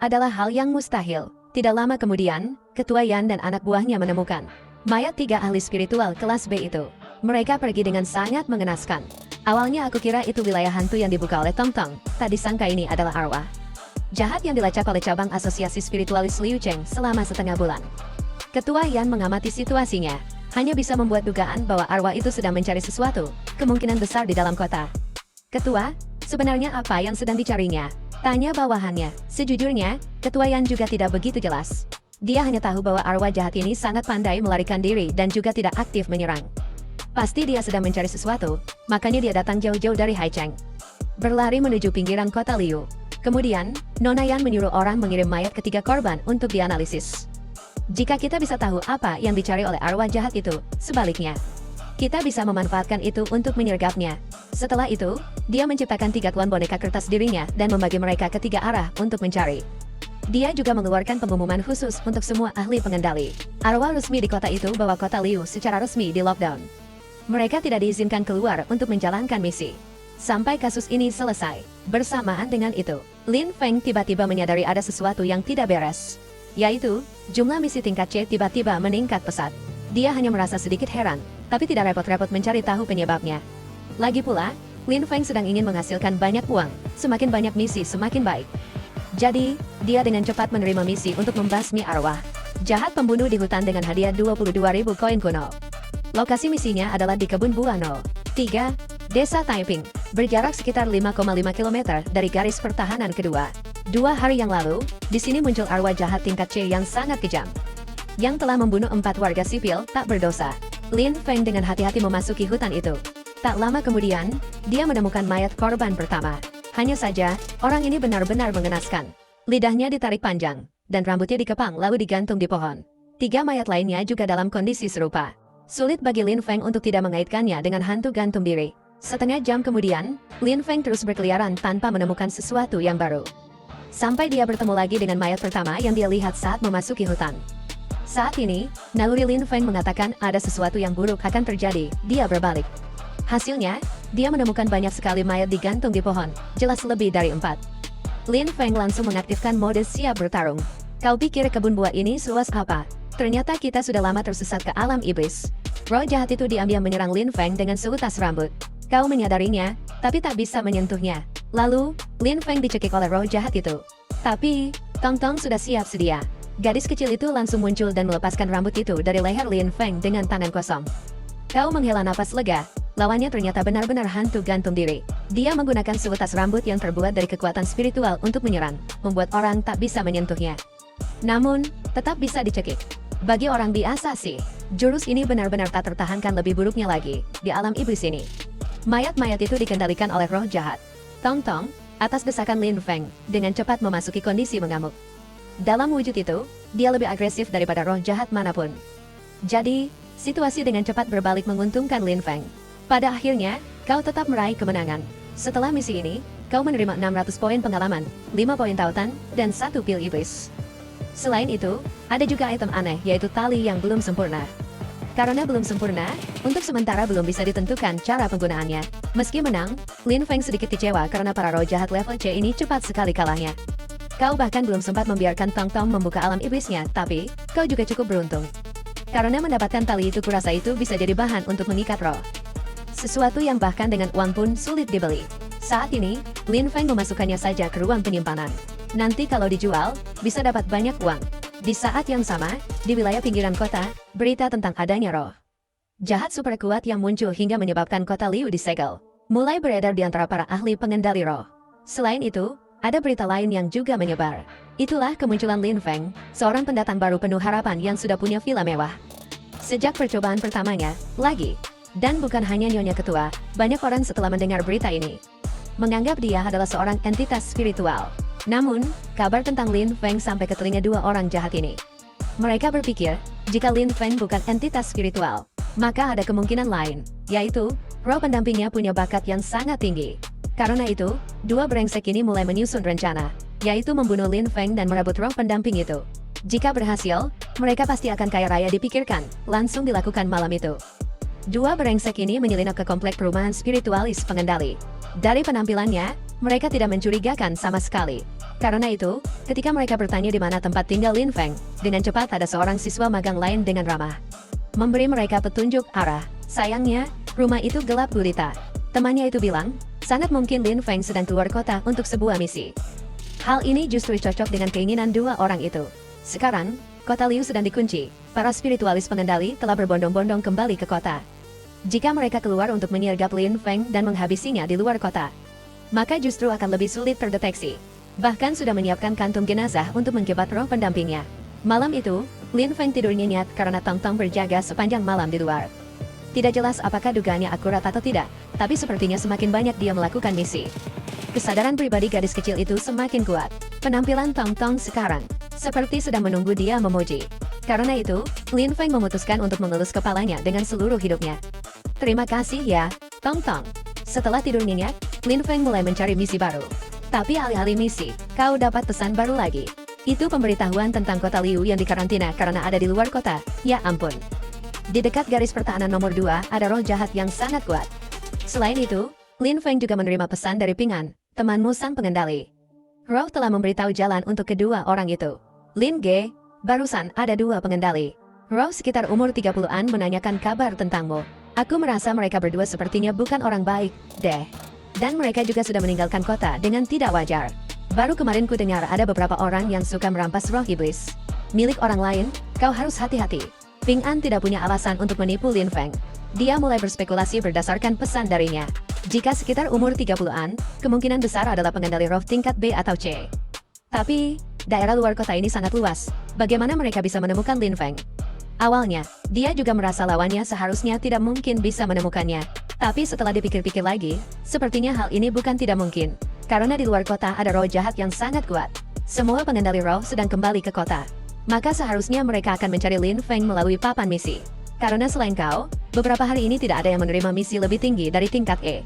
adalah hal yang mustahil. Tidak lama kemudian, Ketua Yan dan anak buahnya menemukan mayat tiga ahli spiritual kelas B itu. Mereka pergi dengan sangat mengenaskan. Awalnya aku kira itu wilayah hantu yang dibuka oleh Tong Tong, tak disangka ini adalah arwah jahat yang dilacak oleh cabang asosiasi spiritualis Liu Cheng selama setengah bulan. Ketua Yan mengamati situasinya, hanya bisa membuat dugaan bahwa arwah itu sedang mencari sesuatu, kemungkinan besar di dalam kota. Ketua, sebenarnya apa yang sedang dicarinya? Tanya bawahannya. Sejujurnya, Ketua Yan juga tidak begitu jelas. Dia hanya tahu bahwa arwah jahat ini sangat pandai melarikan diri dan juga tidak aktif menyerang. Pasti dia sedang mencari sesuatu, makanya dia datang jauh-jauh dari Haicheng. Berlari menuju pinggiran kota Liu. Kemudian, Nona Yan menyuruh orang mengirim mayat ketiga korban untuk dianalisis. Jika kita bisa tahu apa yang dicari oleh arwah jahat itu, sebaliknya, kita bisa memanfaatkan itu untuk menyergapnya. Setelah itu, dia menciptakan 3 klon boneka kertas dirinya dan membagi mereka ke 3 arah untuk mencari. Dia juga mengeluarkan pengumuman khusus untuk semua ahli pengendali arwah resmi di kota itu bahwa kota Liu secara resmi di lockdown. Mereka tidak diizinkan keluar untuk menjalankan misi sampai kasus ini selesai. Bersamaan dengan itu, Lin Feng tiba-tiba menyadari ada sesuatu yang tidak beres, yaitu jumlah misi tingkat C tiba-tiba meningkat pesat. Dia hanya merasa sedikit heran, tapi tidak repot-repot mencari tahu penyebabnya. Lagi pula, Lin Feng sedang ingin menghasilkan banyak uang, semakin banyak misi semakin baik. Jadi, dia dengan cepat menerima misi untuk membasmi arwah jahat pembunuh di hutan dengan hadiah 22.000 koin kuno. Lokasi misinya adalah di Kebun Buah 3, Desa Taiping, berjarak sekitar 5,5 km dari garis pertahanan kedua. 2 hari yang lalu, di sini muncul arwah jahat tingkat C yang sangat kejam, yang telah membunuh 4 warga sipil tak berdosa. Lin Feng dengan hati-hati memasuki hutan itu. Tak lama kemudian, dia menemukan mayat korban pertama. Hanya saja, orang ini benar-benar mengenaskan. Lidahnya ditarik panjang, dan rambutnya dikepang lalu digantung di pohon. 3 mayat lainnya juga dalam kondisi serupa. Sulit bagi Lin Feng untuk tidak mengaitkannya dengan hantu gantung diri. Setengah jam kemudian, Lin Feng terus berkeliaran tanpa menemukan sesuatu yang baru. Sampai dia bertemu lagi dengan mayat pertama yang dia lihat saat memasuki hutan. Saat ini, naluri Lin Feng mengatakan ada sesuatu yang buruk akan terjadi. Dia berbalik. Hasilnya, dia menemukan banyak sekali mayat digantung di pohon, jelas lebih dari 4. Lin Feng langsung mengaktifkan mode siap bertarung. Kau pikir kebun buah ini seluas apa? Ternyata kita sudah lama tersesat ke alam iblis. Roh jahat itu diam-diam menyerang Lin Feng dengan seutas rambut. Kau menyadarinya, tapi tak bisa menyentuhnya. Lalu, Lin Feng dicekik oleh roh jahat itu. Tapi, Tong Tong sudah siap sedia. Gadis kecil itu langsung muncul dan melepaskan rambut itu dari leher Lin Feng dengan tangan kosong. Kau menghela napas lega. Lawannya ternyata benar-benar hantu gantung diri. Dia menggunakan seutas rambut yang terbuat dari kekuatan spiritual untuk menyerang, membuat orang tak bisa menyentuhnya. Namun, tetap bisa dicekik. Bagi orang biasa sih, jurus ini benar-benar tak tertahankan. Lebih buruknya lagi, di alam iblis ini, mayat-mayat itu dikendalikan oleh roh jahat. Tong Tong, atas desakan Lin Feng, dengan cepat memasuki kondisi mengamuk. Dalam wujud itu, dia lebih agresif daripada roh jahat manapun. Jadi, situasi dengan cepat berbalik menguntungkan Lin Feng. Pada akhirnya, kau tetap meraih kemenangan. Setelah misi ini, kau menerima 600 poin pengalaman, 5 poin tautan, dan 1 pil iblis. Selain itu, ada juga item aneh yaitu tali yang belum sempurna. Karena belum sempurna, untuk sementara belum bisa ditentukan cara penggunaannya. Meski menang, Lin Feng sedikit kecewa karena para roh jahat level C ini cepat sekali kalahnya. Kau bahkan belum sempat membiarkan Tong Tong membuka alam iblisnya, tapi kau juga cukup beruntung. Karena mendapatkan tali itu, kurasa itu bisa jadi bahan untuk mengikat roh. Sesuatu yang bahkan dengan uang pun sulit dibeli. Saat ini, Lin Feng memasukkannya saja ke ruang penyimpanan. Nanti kalau dijual, bisa dapat banyak uang. Di saat yang sama, di wilayah pinggiran kota, berita tentang adanya roh jahat super kuat yang muncul hingga menyebabkan kota Liu disegel mulai beredar di antara para ahli pengendali roh. Selain itu, ada berita lain yang juga menyebar. Itulah kemunculan Lin Feng, seorang pendatang baru penuh harapan yang sudah punya villa mewah. Sejak percobaan pertamanya, dan bukan hanya Nyonya Ketua, banyak orang setelah mendengar berita ini menganggap dia adalah seorang entitas spiritual. Namun, kabar tentang Lin Feng sampai ke telinga dua orang jahat ini. Mereka berpikir, jika Lin Feng bukan entitas spiritual, maka ada kemungkinan lain, yaitu roh pendampingnya punya bakat yang sangat tinggi. Karena itu, dua brengsek ini mulai menyusun rencana, yaitu membunuh Lin Feng dan merebut roh pendamping itu. Jika berhasil, mereka pasti akan kaya raya dipikirkan, langsung dilakukan malam itu. Dua brengsek ini menyelinap ke komplek perumahan spiritualis pengendali. Dari penampilannya, mereka tidak mencurigakan sama sekali. Karena itu, ketika mereka bertanya di mana tempat tinggal Lin Feng, dengan cepat ada seorang siswa magang lain dengan ramah memberi mereka petunjuk arah. Sayangnya, rumah itu gelap gulita. Temannya itu bilang, sangat mungkin Lin Feng sedang keluar kota untuk sebuah misi. Hal ini justru cocok dengan keinginan dua orang itu. Sekarang, kota Liu sedang dikunci. Para spiritualis pengendali telah berbondong-bondong kembali ke kota. Jika mereka keluar untuk menyergap Lin Feng dan menghabisinya di luar kota, maka justru akan lebih sulit terdeteksi. Bahkan sudah menyiapkan kantung jenazah untuk mengkebat roh pendampingnya. Malam itu, Lin Feng tidur nyenyak karena Tong Tong berjaga sepanjang malam di luar. Tidak jelas apakah dugaannya akurat atau tidak, tapi sepertinya semakin banyak dia melakukan misi. Kesadaran pribadi gadis kecil itu semakin kuat. Penampilan Tong Tong sekarang seperti sedang menunggu dia memuji. Karena itu, Lin Feng memutuskan untuk mengelus kepalanya dengan seluruh hidupnya. Terima kasih ya, Tong Tong. Setelah tidur nyenyak, Lin Feng mulai mencari misi baru. Tapi alih-alih misi, kau dapat pesan baru lagi. Itu pemberitahuan tentang kota Liu yang dikarantina karena ada di luar kota. Ya ampun. Di dekat garis pertahanan nomor 2, ada roh jahat yang sangat kuat. Selain itu, Lin Feng juga menerima pesan dari Ping An, temanmu sang pengendali. Roh telah memberitahu jalan untuk kedua orang itu. Lin Ge, barusan ada dua pengendali. Roh sekitar umur 30-an menanyakan kabar tentangmu. Aku merasa mereka berdua sepertinya bukan orang baik, deh. Dan mereka juga sudah meninggalkan kota dengan tidak wajar. Baru kemarin ku dengar ada beberapa orang yang suka merampas roh iblis milik orang lain, kau harus hati-hati. Ping An tidak punya alasan untuk menipu Lin Feng. Dia mulai berspekulasi berdasarkan pesan darinya. Jika sekitar umur 30-an, kemungkinan besar adalah pengendali roh tingkat B atau C. Tapi, daerah luar kota ini sangat luas. Bagaimana mereka bisa menemukan Lin Feng? Awalnya, dia juga merasa lawannya seharusnya tidak mungkin bisa menemukannya. Tapi setelah dipikir-pikir lagi, sepertinya hal ini bukan tidak mungkin. Karena di luar kota ada roh jahat yang sangat kuat. Semua pengendali roh sedang kembali ke kota. Maka seharusnya mereka akan mencari Lin Feng melalui papan misi. Karena selain kau, beberapa hari ini tidak ada yang menerima misi lebih tinggi dari tingkat E.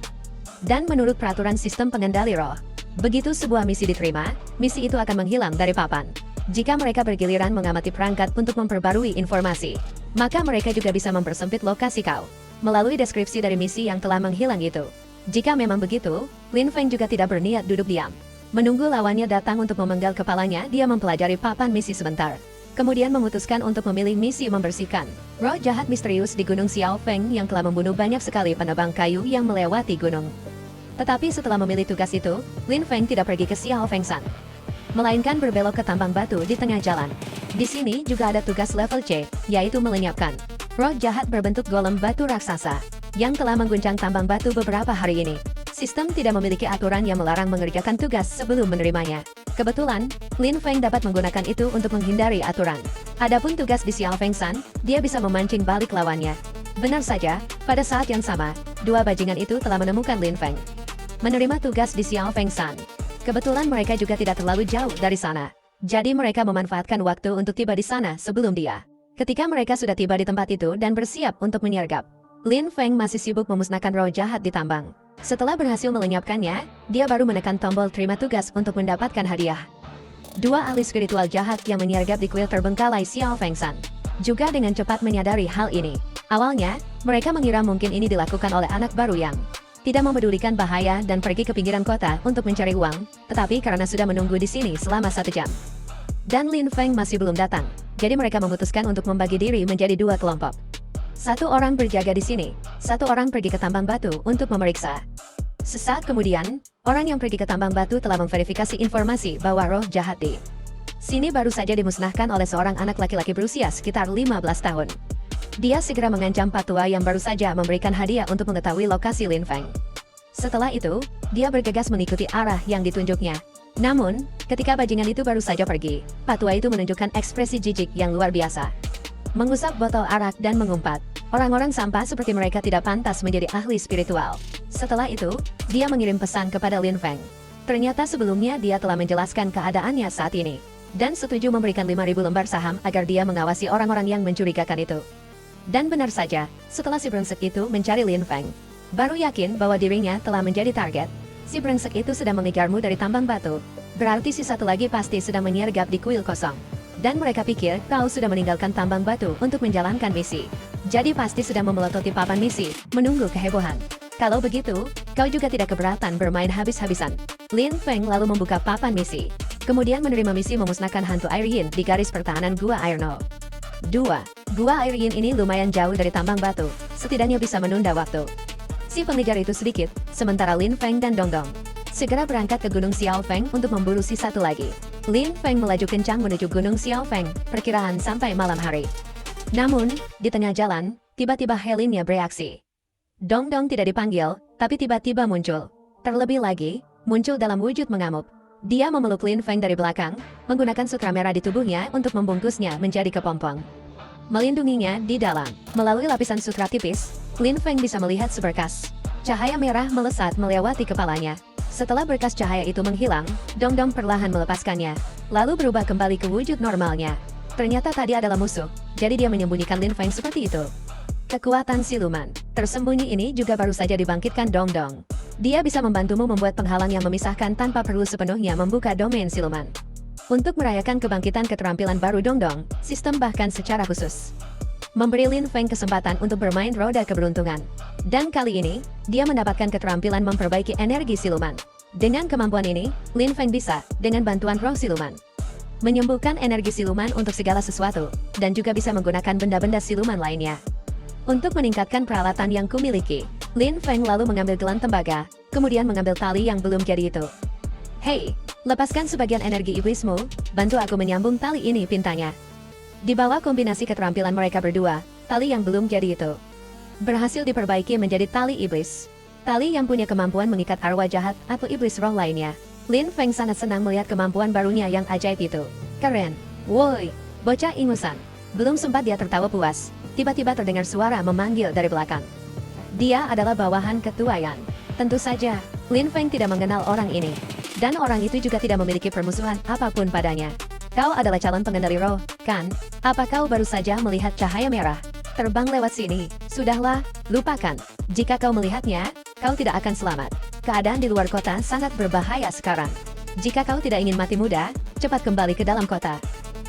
Dan menurut peraturan sistem pengendali roh, begitu sebuah misi diterima, misi itu akan menghilang dari papan. Jika mereka bergiliran mengamati perangkat untuk memperbarui informasi, maka mereka juga bisa mempersempit lokasi kau melalui deskripsi dari misi yang telah menghilang itu. Jika memang begitu, Lin Feng juga tidak berniat duduk diam. Menunggu lawannya datang untuk memenggal kepalanya, dia mempelajari papan misi sebentar. Kemudian memutuskan untuk memilih misi membersihkan roh jahat misterius di Gunung Xiao Feng yang telah membunuh banyak sekali penebang kayu yang melewati gunung. Tetapi setelah memilih tugas itu, Lin Feng tidak pergi ke Xiao Feng San, melainkan berbelok ke tambang batu di tengah jalan. Di sini juga ada tugas level C, yaitu melenyapkan roh jahat berbentuk golem batu raksasa yang telah mengguncang tambang batu beberapa hari ini. Sistem tidak memiliki aturan yang melarang mengerjakan tugas sebelum menerimanya. Kebetulan, Lin Feng dapat menggunakan itu untuk menghindari aturan. Adapun tugas di Xiao Feng San, dia bisa memancing balik lawannya. Benar saja, pada saat yang sama, dua bajingan itu telah menemukan Lin Feng menerima tugas di Xiao Feng San. Kebetulan mereka juga tidak terlalu jauh dari sana. Jadi mereka memanfaatkan waktu untuk tiba di sana sebelum dia. Ketika mereka sudah tiba di tempat itu dan bersiap untuk menyergap, Lin Feng masih sibuk memusnahkan roh jahat di tambang. Setelah berhasil melenyapkannya, dia baru menekan tombol terima tugas untuk mendapatkan hadiah. Dua ahli spiritual jahat yang menyergap di kuil terbengkalai Xiao Feng San juga dengan cepat menyadari hal ini. Awalnya, mereka mengira mungkin ini dilakukan oleh anak baru yang tidak mempedulikan bahaya dan pergi ke pinggiran kota untuk mencari uang, tetapi karena sudah menunggu di sini selama 1 jam. Dan Lin Feng masih belum datang, jadi mereka memutuskan untuk membagi diri menjadi 2 kelompok. Satu orang berjaga di sini, satu orang pergi ke tambang batu untuk memeriksa. Sesaat kemudian, orang yang pergi ke tambang batu telah memverifikasi informasi bahwa roh jahat di sini baru saja dimusnahkan oleh seorang anak laki-laki berusia sekitar 15 tahun. Dia segera mengancam patua yang baru saja memberikan hadiah untuk mengetahui lokasi Lin Feng. Setelah itu, dia bergegas mengikuti arah yang ditunjuknya. Namun, ketika bajingan itu baru saja pergi, patua itu menunjukkan ekspresi jijik yang luar biasa. Mengusap botol arak dan mengumpat. Orang-orang sampah seperti mereka tidak pantas menjadi ahli spiritual. Setelah itu, dia mengirim pesan kepada Lin Feng. Ternyata sebelumnya dia telah menjelaskan keadaannya saat ini. Dan setuju memberikan 5.000 lembar saham agar dia mengawasi orang-orang yang mencurigakan itu. Dan benar saja, setelah si brengsek itu mencari Lin Feng, baru yakin bahwa dirinya telah menjadi target. Si brengsek itu sedang mengejarmu dari tambang batu. Berarti si satu lagi pasti sedang menyergap di kuil kosong. Dan mereka pikir kau sudah meninggalkan tambang batu untuk menjalankan misi. Jadi pasti sedang memelototi papan misi, menunggu kehebohan. Kalau begitu, kau juga tidak keberatan bermain habis-habisan. Lin Feng lalu membuka papan misi. Kemudian menerima misi memusnahkan hantu air yin di garis pertahanan Gua Air No. 2. Gua Air Yin ini lumayan jauh dari tambang batu, setidaknya bisa menunda waktu. Si pengejar itu sedikit, sementara Lin Feng dan Dongdong segera berangkat ke Gunung Xiaofeng untuk memburu si satu lagi. Lin Feng melaju kencang menuju Gunung Xiaofeng, perkiraan sampai malam hari. Namun, di tengah jalan, tiba-tiba Helinnya bereaksi. Dongdong tidak dipanggil, tapi tiba-tiba muncul. Terlebih lagi, muncul dalam wujud mengamuk. Dia memeluk Lin Feng dari belakang, menggunakan sutra merah di tubuhnya untuk membungkusnya menjadi kepompong. Melindunginya di dalam. Melalui lapisan sutra tipis, Lin Feng bisa melihat seberkas cahaya merah melesat melewati kepalanya. Setelah berkas cahaya itu menghilang, Dongdong perlahan melepaskannya, lalu berubah kembali ke wujud normalnya. Ternyata tadi adalah musuh, jadi dia menyembunyikan Lin Feng seperti itu. Kekuatan siluman tersembunyi ini juga baru saja dibangkitkan Dongdong. Dia bisa membantumu membuat penghalang yang memisahkan tanpa perlu sepenuhnya membuka domain siluman. Untuk merayakan kebangkitan keterampilan baru Dongdong, sistem bahkan secara khusus memberi Lin Feng kesempatan untuk bermain roda keberuntungan. Dan kali ini, dia mendapatkan keterampilan memperbaiki energi siluman. Dengan kemampuan ini, Lin Feng bisa, dengan bantuan roh siluman, menyembuhkan energi siluman untuk segala sesuatu, dan juga bisa menggunakan benda-benda siluman lainnya. Untuk meningkatkan peralatan yang kumiliki, Lin Feng lalu mengambil gelang tembaga, kemudian mengambil tali yang belum jadi itu. Hei, lepaskan sebagian energi iblismu, bantu aku menyambung tali ini, pintanya. Di bawah kombinasi keterampilan mereka berdua, tali yang belum jadi itu berhasil diperbaiki menjadi tali iblis. Tali yang punya kemampuan mengikat arwah jahat atau iblis roh lainnya. Lin Feng sangat senang melihat kemampuan barunya yang ajaib itu. Keren. Woi, bocah ingusan. Belum sempat dia tertawa puas, tiba-tiba terdengar suara memanggil dari belakang. Dia adalah bawahan ketua Yan. Tentu saja, Lin Feng tidak mengenal orang ini. Dan orang itu juga tidak memiliki permusuhan apapun padanya. Kau adalah calon pengendali roh, kan? Apa kau baru saja melihat cahaya merah terbang lewat sini? Sudahlah, lupakan. Jika kau melihatnya, kau tidak akan selamat. Keadaan di luar kota sangat berbahaya sekarang. Jika kau tidak ingin mati muda, cepat kembali ke dalam kota.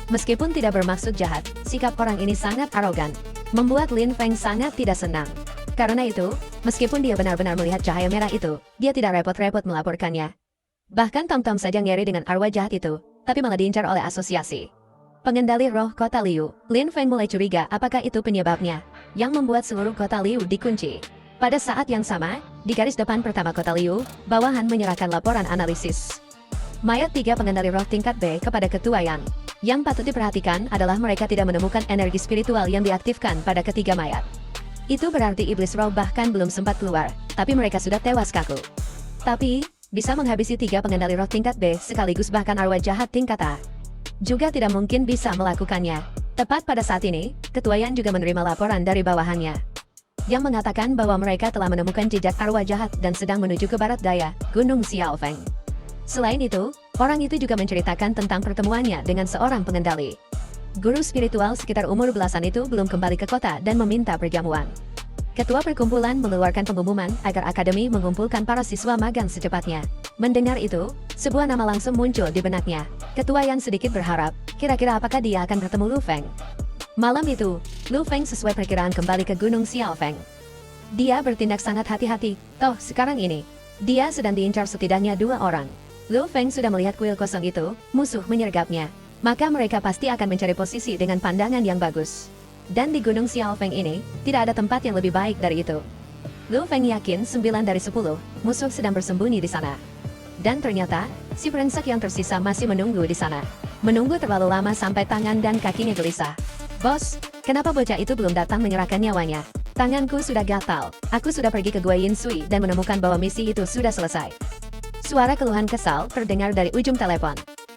Meskipun tidak bermaksud jahat, sikap orang ini sangat arogan, membuat Lin Feng sangat tidak senang. Karena itu, meskipun dia benar-benar melihat cahaya merah itu, dia tidak repot-repot melaporkannya. Bahkan Tom-Tom saja ngeri dengan arwah jahat itu, tapi malah diincar oleh asosiasi pengendali roh kota Liu. Lin Feng mulai curiga apakah itu penyebabnya, yang membuat seluruh kota Liu dikunci. Pada saat yang sama, di garis depan pertama kota Liu, bawahan menyerahkan laporan analisis mayat 3 pengendali roh tingkat B kepada ketua Yang. Yang patut diperhatikan adalah mereka tidak menemukan energi spiritual yang diaktifkan pada ketiga mayat. Itu berarti iblis roh bahkan belum sempat keluar, tapi mereka sudah tewas kaku. Tapi, bisa menghabisi 3 pengendali roh tingkat B sekaligus bahkan arwah jahat tingkat A juga tidak mungkin bisa melakukannya. Tepat pada saat ini, ketua Yan juga menerima laporan dari bawahannya yang mengatakan bahwa mereka telah menemukan jejak arwah jahat dan sedang menuju ke barat daya, Gunung Xiaofeng. Selain itu, orang itu juga menceritakan tentang pertemuannya dengan seorang pengendali guru spiritual sekitar umur belasan itu belum kembali ke kota dan meminta perjamuan. Ketua perkumpulan mengeluarkan pengumuman agar akademi mengumpulkan para siswa magang secepatnya. Mendengar itu, sebuah nama langsung muncul di benaknya. Ketua Yan sedikit berharap, kira-kira apakah dia akan bertemu Lu Feng. Malam itu, Lu Feng sesuai perkiraan kembali ke Gunung Xiaofeng. Dia bertindak sangat hati-hati, toh sekarang ini, dia sedang diincar setidaknya 2 orang. Lu Feng sudah melihat kuil kosong itu, musuh menyergapnya. Maka mereka pasti akan mencari posisi dengan pandangan yang bagus. Dan di Gunung Xiaofeng ini, tidak ada tempat yang lebih baik dari itu. Lu Feng yakin 9 dari 10 musuh sedang bersembunyi di sana. Dan ternyata, si brengsek yang tersisa masih menunggu di sana. Menunggu terlalu lama sampai tangan dan kakinya gelisah. Bos, kenapa bocah itu belum datang menyerahkan nyawanya? Tanganku sudah gatal. Aku sudah pergi ke Gua Yin Sui dan menemukan bahwa misi itu sudah selesai. Suara keluhan kesal terdengar dari ujung telepon.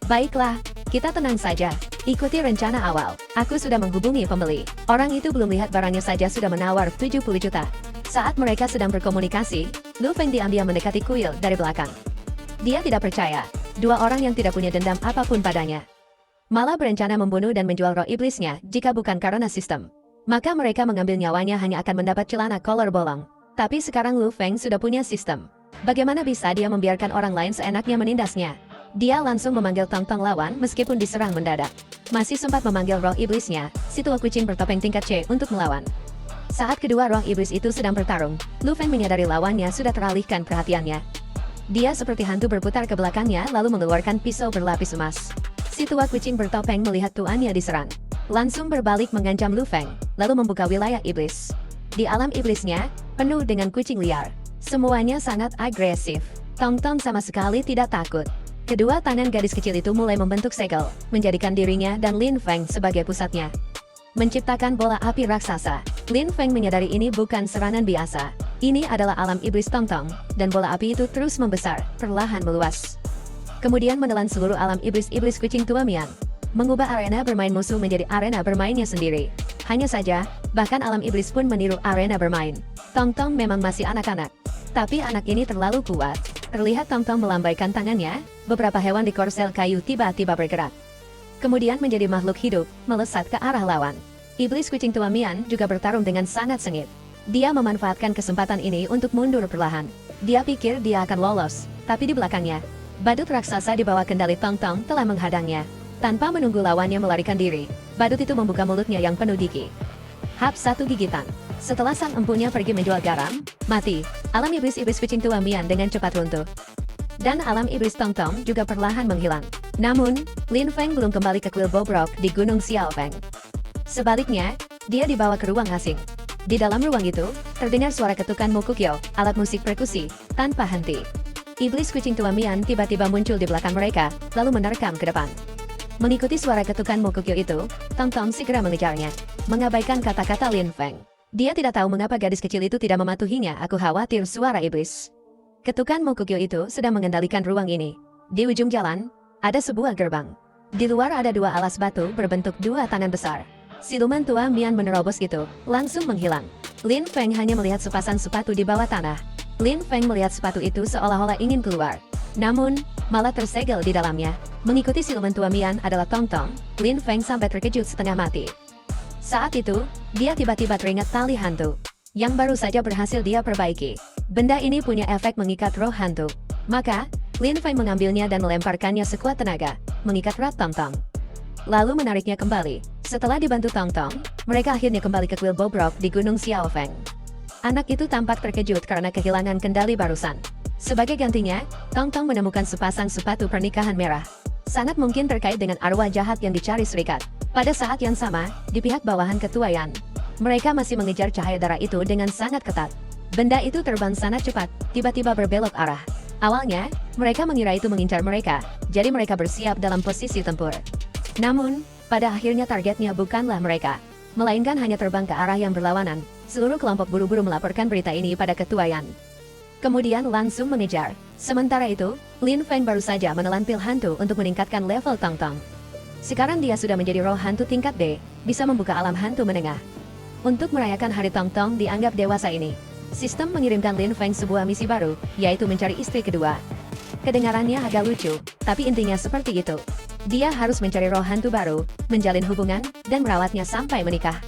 Baiklah, kita tenang saja. Ikuti rencana awal. Aku sudah menghubungi pembeli. Orang itu belum lihat barangnya saja sudah menawar 70 juta. Saat mereka sedang berkomunikasi, Lu Feng diam-diam mendekati kuil dari belakang. Dia tidak percaya, dua orang yang tidak punya dendam apapun padanya malah berencana membunuh dan menjual roh iblisnya jika bukan karena sistem. Maka mereka mengambil nyawanya hanya akan mendapat celana kolor bolong. Tapi sekarang Lu Feng sudah punya sistem. Bagaimana bisa dia membiarkan orang lain seenaknya menindasnya? Dia langsung memanggil tong-tong lawan meskipun diserang mendadak. Masih sempat memanggil roh iblisnya, si tua kucing bertopeng tingkat C untuk melawan. Saat kedua roh iblis itu sedang bertarung, Lu Feng menyadari lawannya sudah teralihkan perhatiannya. Dia seperti hantu berputar ke belakangnya lalu mengeluarkan pisau berlapis emas. Si tua kucing bertopeng melihat tuannya diserang. Langsung berbalik mengancam Lu Feng, lalu membuka wilayah iblis. Di alam iblisnya, penuh dengan kucing liar. Semuanya sangat agresif. Tong-tong sama sekali tidak takut. Kedua tangan gadis kecil itu mulai membentuk segel, menjadikan dirinya dan Lin Feng sebagai pusatnya. Menciptakan bola api raksasa, Lin Feng menyadari ini bukan serangan biasa. Ini adalah alam iblis Tong-tong, dan bola api itu terus membesar, perlahan meluas. Kemudian menelan seluruh alam iblis-iblis kucing tua Mian. Mengubah arena bermain musuh menjadi arena bermainnya sendiri. Hanya saja, bahkan alam iblis pun meniru arena bermain. Tong-tong memang masih anak-anak. Tapi anak ini terlalu kuat. Terlihat Tong-tong melambaikan tangannya, beberapa hewan di korsel kayu tiba-tiba bergerak. Kemudian menjadi makhluk hidup, melesat ke arah lawan. Iblis kucing tua Mian juga bertarung dengan sangat sengit. Dia memanfaatkan kesempatan ini untuk mundur perlahan. Dia pikir dia akan lolos, tapi di belakangnya, badut raksasa di bawah kendali Tong-tong telah menghadangnya. Tanpa menunggu lawannya melarikan diri, badut itu membuka mulutnya yang penuh gigi. Hap satu gigitan. Setelah sang empunya pergi menjual garam, mati, alam iblis-iblis kucing tua Mian dengan cepat runtuh. Dan alam iblis Tong-tong juga perlahan menghilang. Namun, Lin Feng belum kembali ke kuil bobrok di Gunung Xiaofeng. Sebaliknya, dia dibawa ke ruang asing. Di dalam ruang itu, terdengar suara ketukan mukukyo, alat musik perkusi, tanpa henti. Iblis kucing tua Mian tiba-tiba muncul di belakang mereka, lalu menerkam ke depan. Mengikuti suara ketukan mukukyo itu, Tong-tong segera mengejarnya, mengabaikan kata-kata Lin Feng. Dia tidak tahu mengapa gadis kecil itu tidak mematuhinya. Aku khawatir suara iblis. Ketukan mukukyo itu sedang mengendalikan ruang ini. Di ujung jalan, ada sebuah gerbang. Di luar ada dua alas batu berbentuk dua tangan besar. Siluman tua Mian menerobos itu, langsung menghilang. Lin Feng hanya melihat sepasang sepatu di bawah tanah. Lin Feng melihat sepatu itu seolah-olah ingin keluar. Namun, malah tersegel di dalamnya. Mengikuti siluman tua Mian adalah Tong-tong, Lin Feng sampai terkejut setengah mati. Saat itu, dia tiba-tiba teringat tali hantu, yang baru saja berhasil dia perbaiki. Benda ini punya efek mengikat roh hantu. Maka, Lin Feng mengambilnya dan melemparkannya sekuat tenaga, mengikat erat Tong-tong. Lalu menariknya kembali. Setelah dibantu Tong-tong, mereka akhirnya kembali ke kuil bobrok di Gunung Xiaofeng. Anak itu tampak terkejut karena kehilangan kendali barusan. Sebagai gantinya, Tong-tong menemukan sepasang sepatu pernikahan merah. Sangat mungkin terkait dengan arwah jahat yang dicari Serikat. Pada saat yang sama, di pihak bawahan ketua Yan, mereka masih mengejar cahaya darah itu dengan sangat ketat. Benda itu terbang sangat cepat, tiba-tiba berbelok arah. Awalnya, mereka mengira itu mengincar mereka, jadi mereka bersiap dalam posisi tempur. Namun, pada akhirnya targetnya bukanlah mereka, melainkan hanya terbang ke arah yang berlawanan. Seluruh kelompok buru-buru melaporkan berita ini pada ketua Yan. Kemudian langsung mengejar. Sementara itu, Lin Feng baru saja menelan pil hantu untuk meningkatkan level Tong-tong. Sekarang dia sudah menjadi roh hantu tingkat B, bisa membuka alam hantu menengah. Untuk merayakan hari Tong-tong dianggap dewasa ini, sistem mengirimkan Lin Feng sebuah misi baru, yaitu mencari istri kedua. Kedengarannya agak lucu, tapi intinya seperti itu. Dia harus mencari roh hantu baru, menjalin hubungan, dan merawatnya sampai menikah.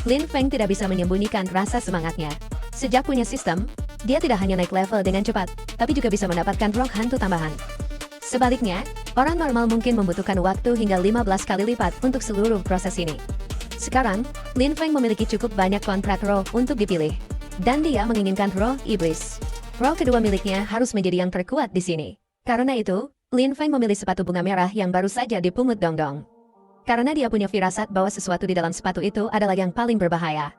Lin Feng tidak bisa menyembunyikan rasa semangatnya. Sejak punya sistem, dia tidak hanya naik level dengan cepat, tapi juga bisa mendapatkan roh hantu tambahan. Sebaliknya, orang normal mungkin membutuhkan waktu hingga 15 kali lipat untuk seluruh proses ini. Sekarang, Lin Feng memiliki cukup banyak kontrak roh untuk dipilih. Dan dia menginginkan roh iblis. Roh kedua miliknya harus menjadi yang terkuat di sini. Karena itu, Lin Feng memilih sepatu bunga merah yang baru saja dipungut Dong Dong. karena dia punya firasat bahwa sesuatu di dalam sepatu itu adalah yang paling berbahaya.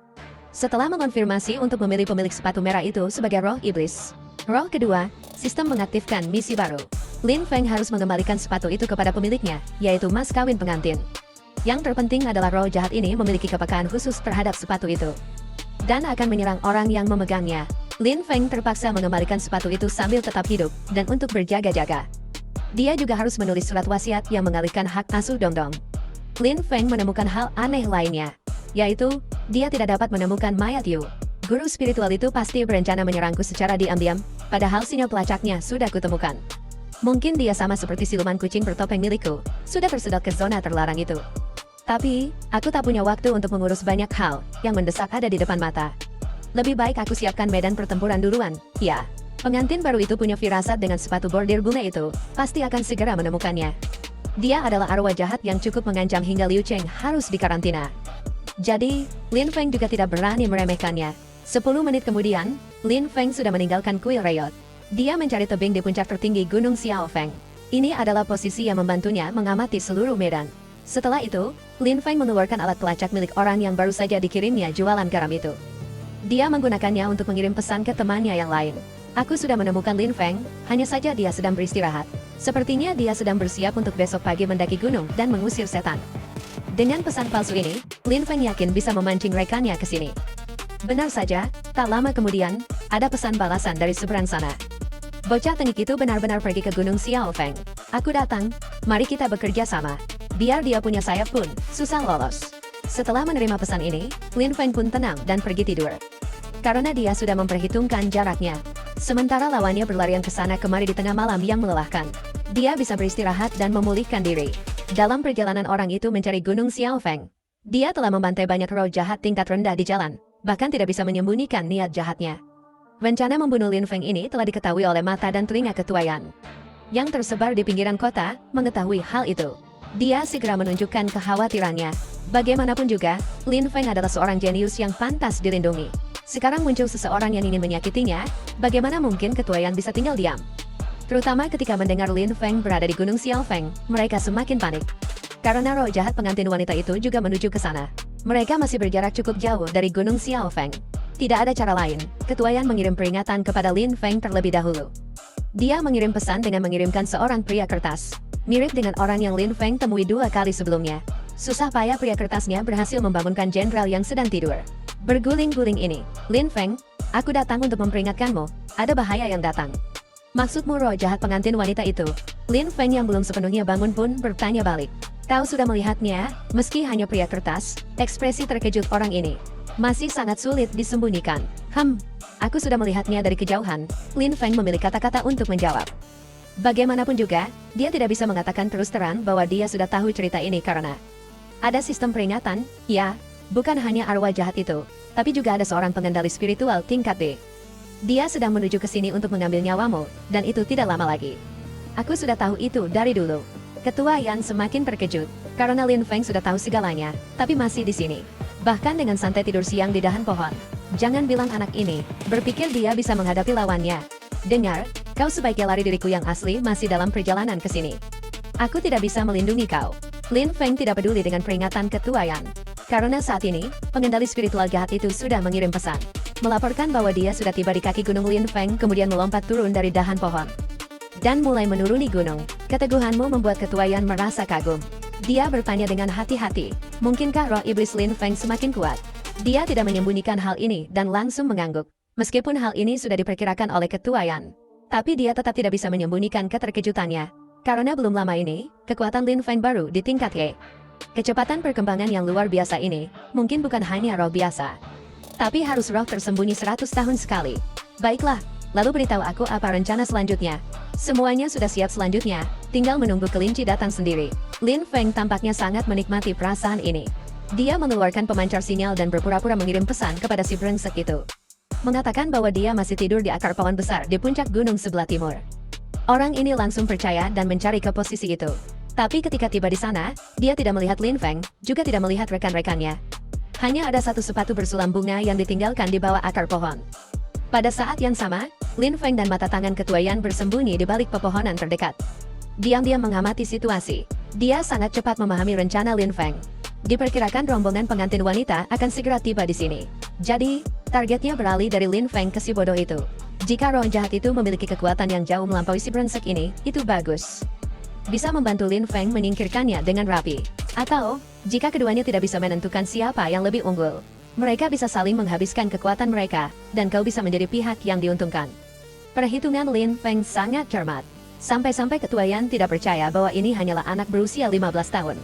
Setelah mengonfirmasi untuk memilih pemilik sepatu merah itu sebagai roh iblis. Roh kedua, sistem mengaktifkan misi baru. Lin Feng harus mengembalikan sepatu itu kepada pemiliknya, yaitu mas kawin pengantin. Yang terpenting adalah roh jahat ini memiliki kepekaan khusus terhadap sepatu itu. Dan akan menyerang orang yang memegangnya. Lin Feng terpaksa mengembalikan sepatu itu sambil tetap hidup, dan untuk berjaga-jaga. Dia juga harus menulis surat wasiat yang mengalihkan hak asuh Dongdong. Lin Feng menemukan hal aneh lainnya, yaitu, dia tidak dapat menemukan mayat Yu. Guru spiritual itu pasti berencana menyerangku secara diam-diam, padahal sinyal pelacaknya sudah kutemukan. Mungkin dia sama seperti siluman kucing bertopeng milikku, sudah tersedot ke zona terlarang itu. Tapi, aku tak punya waktu untuk mengurus banyak hal yang mendesak ada di depan mata. Lebih baik aku siapkan medan pertempuran duluan, ya. Pengantin baru itu punya firasat dengan sepatu bordir bule itu, pasti akan segera menemukannya. Dia adalah arwah jahat yang cukup mengancam hingga Liu Cheng harus dikarantina. Jadi, Lin Feng juga tidak berani meremehkannya. 10 menit kemudian, Lin Feng sudah meninggalkan kuil Reyot. Dia mencari tebing di puncak tertinggi Gunung Xiaofeng. Ini adalah posisi yang membantunya mengamati seluruh medan. Setelah itu, Lin Feng mengeluarkan alat pelacak milik orang yang baru saja dikirimnya jualan garam itu. Dia menggunakannya untuk mengirim pesan ke temannya yang lain. Aku sudah menemukan Lin Feng, hanya saja dia sedang beristirahat. Sepertinya dia sedang bersiap untuk besok pagi mendaki gunung dan mengusir setan. Dengan pesan palsu ini, Lin Feng yakin bisa memancing rekannya ke sini. Benar saja, tak lama kemudian, ada pesan balasan dari seberang sana. Bocah tengik itu benar-benar pergi ke Gunung Xiaofeng. Aku datang, mari kita bekerja sama. Biar dia punya sayap pun, susah lolos. Setelah menerima pesan ini, Lin Feng pun tenang dan pergi tidur. Karena dia sudah memperhitungkan jaraknya. Sementara lawannya berlarian ke sana kemari di tengah malam yang melelahkan. Dia bisa beristirahat dan memulihkan diri. Dalam perjalanan orang itu mencari Gunung Xiaofeng, dia telah membantai banyak roh jahat tingkat rendah di jalan, bahkan tidak bisa menyembunyikan niat jahatnya. Rencana membunuh Lin Feng ini telah diketahui oleh mata dan telinga ketuayan yang tersebar di pinggiran kota. Mengetahui hal itu, dia segera menunjukkan kekhawatirannya. Bagaimanapun juga, Lin Feng adalah seorang jenius yang pantas dilindungi. Sekarang muncul seseorang yang ingin menyakitinya, bagaimana mungkin ketuayan bisa tinggal diam? Terutama ketika mendengar Lin Feng berada di Gunung Xiaofeng, mereka semakin panik. Karena roh jahat pengantin wanita itu juga menuju ke sana. Mereka masih berjarak cukup jauh dari Gunung Xiaofeng. Tidak ada cara lain, ketuayan mengirim peringatan kepada Lin Feng terlebih dahulu. Dia mengirim pesan dengan mengirimkan seorang pria kertas, mirip dengan orang yang Lin Feng temui 2 kali sebelumnya. Susah payah pria kertasnya berhasil membangunkan jenderal yang sedang tidur. Berguling-guling ini, Lin Feng, aku datang untuk memperingatkanmu, ada bahaya yang datang. Maksudmu roh jahat pengantin wanita itu? Lin Feng yang belum sepenuhnya bangun pun bertanya balik. Kau sudah melihatnya, meski hanya pria kertas, ekspresi terkejut orang ini masih sangat sulit disembunyikan. Aku sudah melihatnya dari kejauhan. Lin Feng memilih kata-kata untuk menjawab. Bagaimanapun juga, dia tidak bisa mengatakan terus terang bahwa dia sudah tahu cerita ini karena ada sistem peringatan, ya. Bukan hanya arwah jahat itu, tapi juga ada seorang pengendali spiritual tingkat B. Dia sedang menuju ke sini untuk mengambil nyawamu, dan itu tidak lama lagi. Aku sudah tahu itu dari dulu. Ketua Yan semakin terkejut, karena Lin Feng sudah tahu segalanya, tapi masih di sini. Bahkan dengan santai tidur siang di dahan pohon. Jangan bilang anak ini, berpikir dia bisa menghadapi lawannya. Dengar, kau sebaiknya lari diriku yang asli masih dalam perjalanan ke sini. Aku tidak bisa melindungi kau. Lin Feng tidak peduli dengan peringatan Ketua Yan. Karena saat ini, pengendali spiritual jahat itu sudah mengirim pesan. Melaporkan bahwa dia sudah tiba di kaki gunung Lin Feng kemudian melompat turun dari dahan pohon. Dan mulai menuruni gunung. Keteguhanmu membuat Ketua Yan merasa kagum. Dia bertanya dengan hati-hati, mungkinkah roh iblis Lin Feng semakin kuat? Dia tidak menyembunyikan hal ini dan langsung mengangguk. Meskipun hal ini sudah diperkirakan oleh Ketua Yan. Tapi dia tetap tidak bisa menyembunyikan keterkejutannya. Karena belum lama ini, kekuatan Lin Feng baru di tingkat Y. Kecepatan perkembangan yang luar biasa ini, mungkin bukan hanya roh biasa. Tapi harus roh tersembunyi 100 tahun sekali. Baiklah, lalu beritahu aku apa rencana selanjutnya. Semuanya sudah siap selanjutnya, tinggal menunggu kelinci datang sendiri. Lin Feng tampaknya sangat menikmati perasaan ini. Dia mengeluarkan pemancar sinyal dan berpura-pura mengirim pesan kepada si brengsek itu. Mengatakan bahwa dia masih tidur di akar pohon besar di puncak gunung sebelah timur. Orang ini langsung percaya dan mencari ke posisi itu. Tapi ketika tiba di sana, dia tidak melihat Lin Feng, juga tidak melihat rekan-rekannya. Hanya ada satu sepatu bersulam bunga yang ditinggalkan di bawah akar pohon. Pada saat yang sama, Lin Feng dan mata tangan Ketua Yan bersembunyi di balik pepohonan terdekat. Diam-diam mengamati situasi. Dia sangat cepat memahami rencana Lin Feng. Diperkirakan rombongan pengantin wanita akan segera tiba di sini. Jadi, targetnya beralih dari Lin Feng ke si bodoh itu. Jika roh jahat itu memiliki kekuatan yang jauh melampaui si brengsek ini, itu bagus. Bisa membantu Lin Feng menyingkirkannya dengan rapi. Atau, jika keduanya tidak bisa menentukan siapa yang lebih unggul, mereka bisa saling menghabiskan kekuatan mereka, dan kau bisa menjadi pihak yang diuntungkan. Perhitungan Lin Feng sangat cermat. Sampai-sampai ketua Yan tidak percaya bahwa ini hanyalah anak berusia 15 tahun.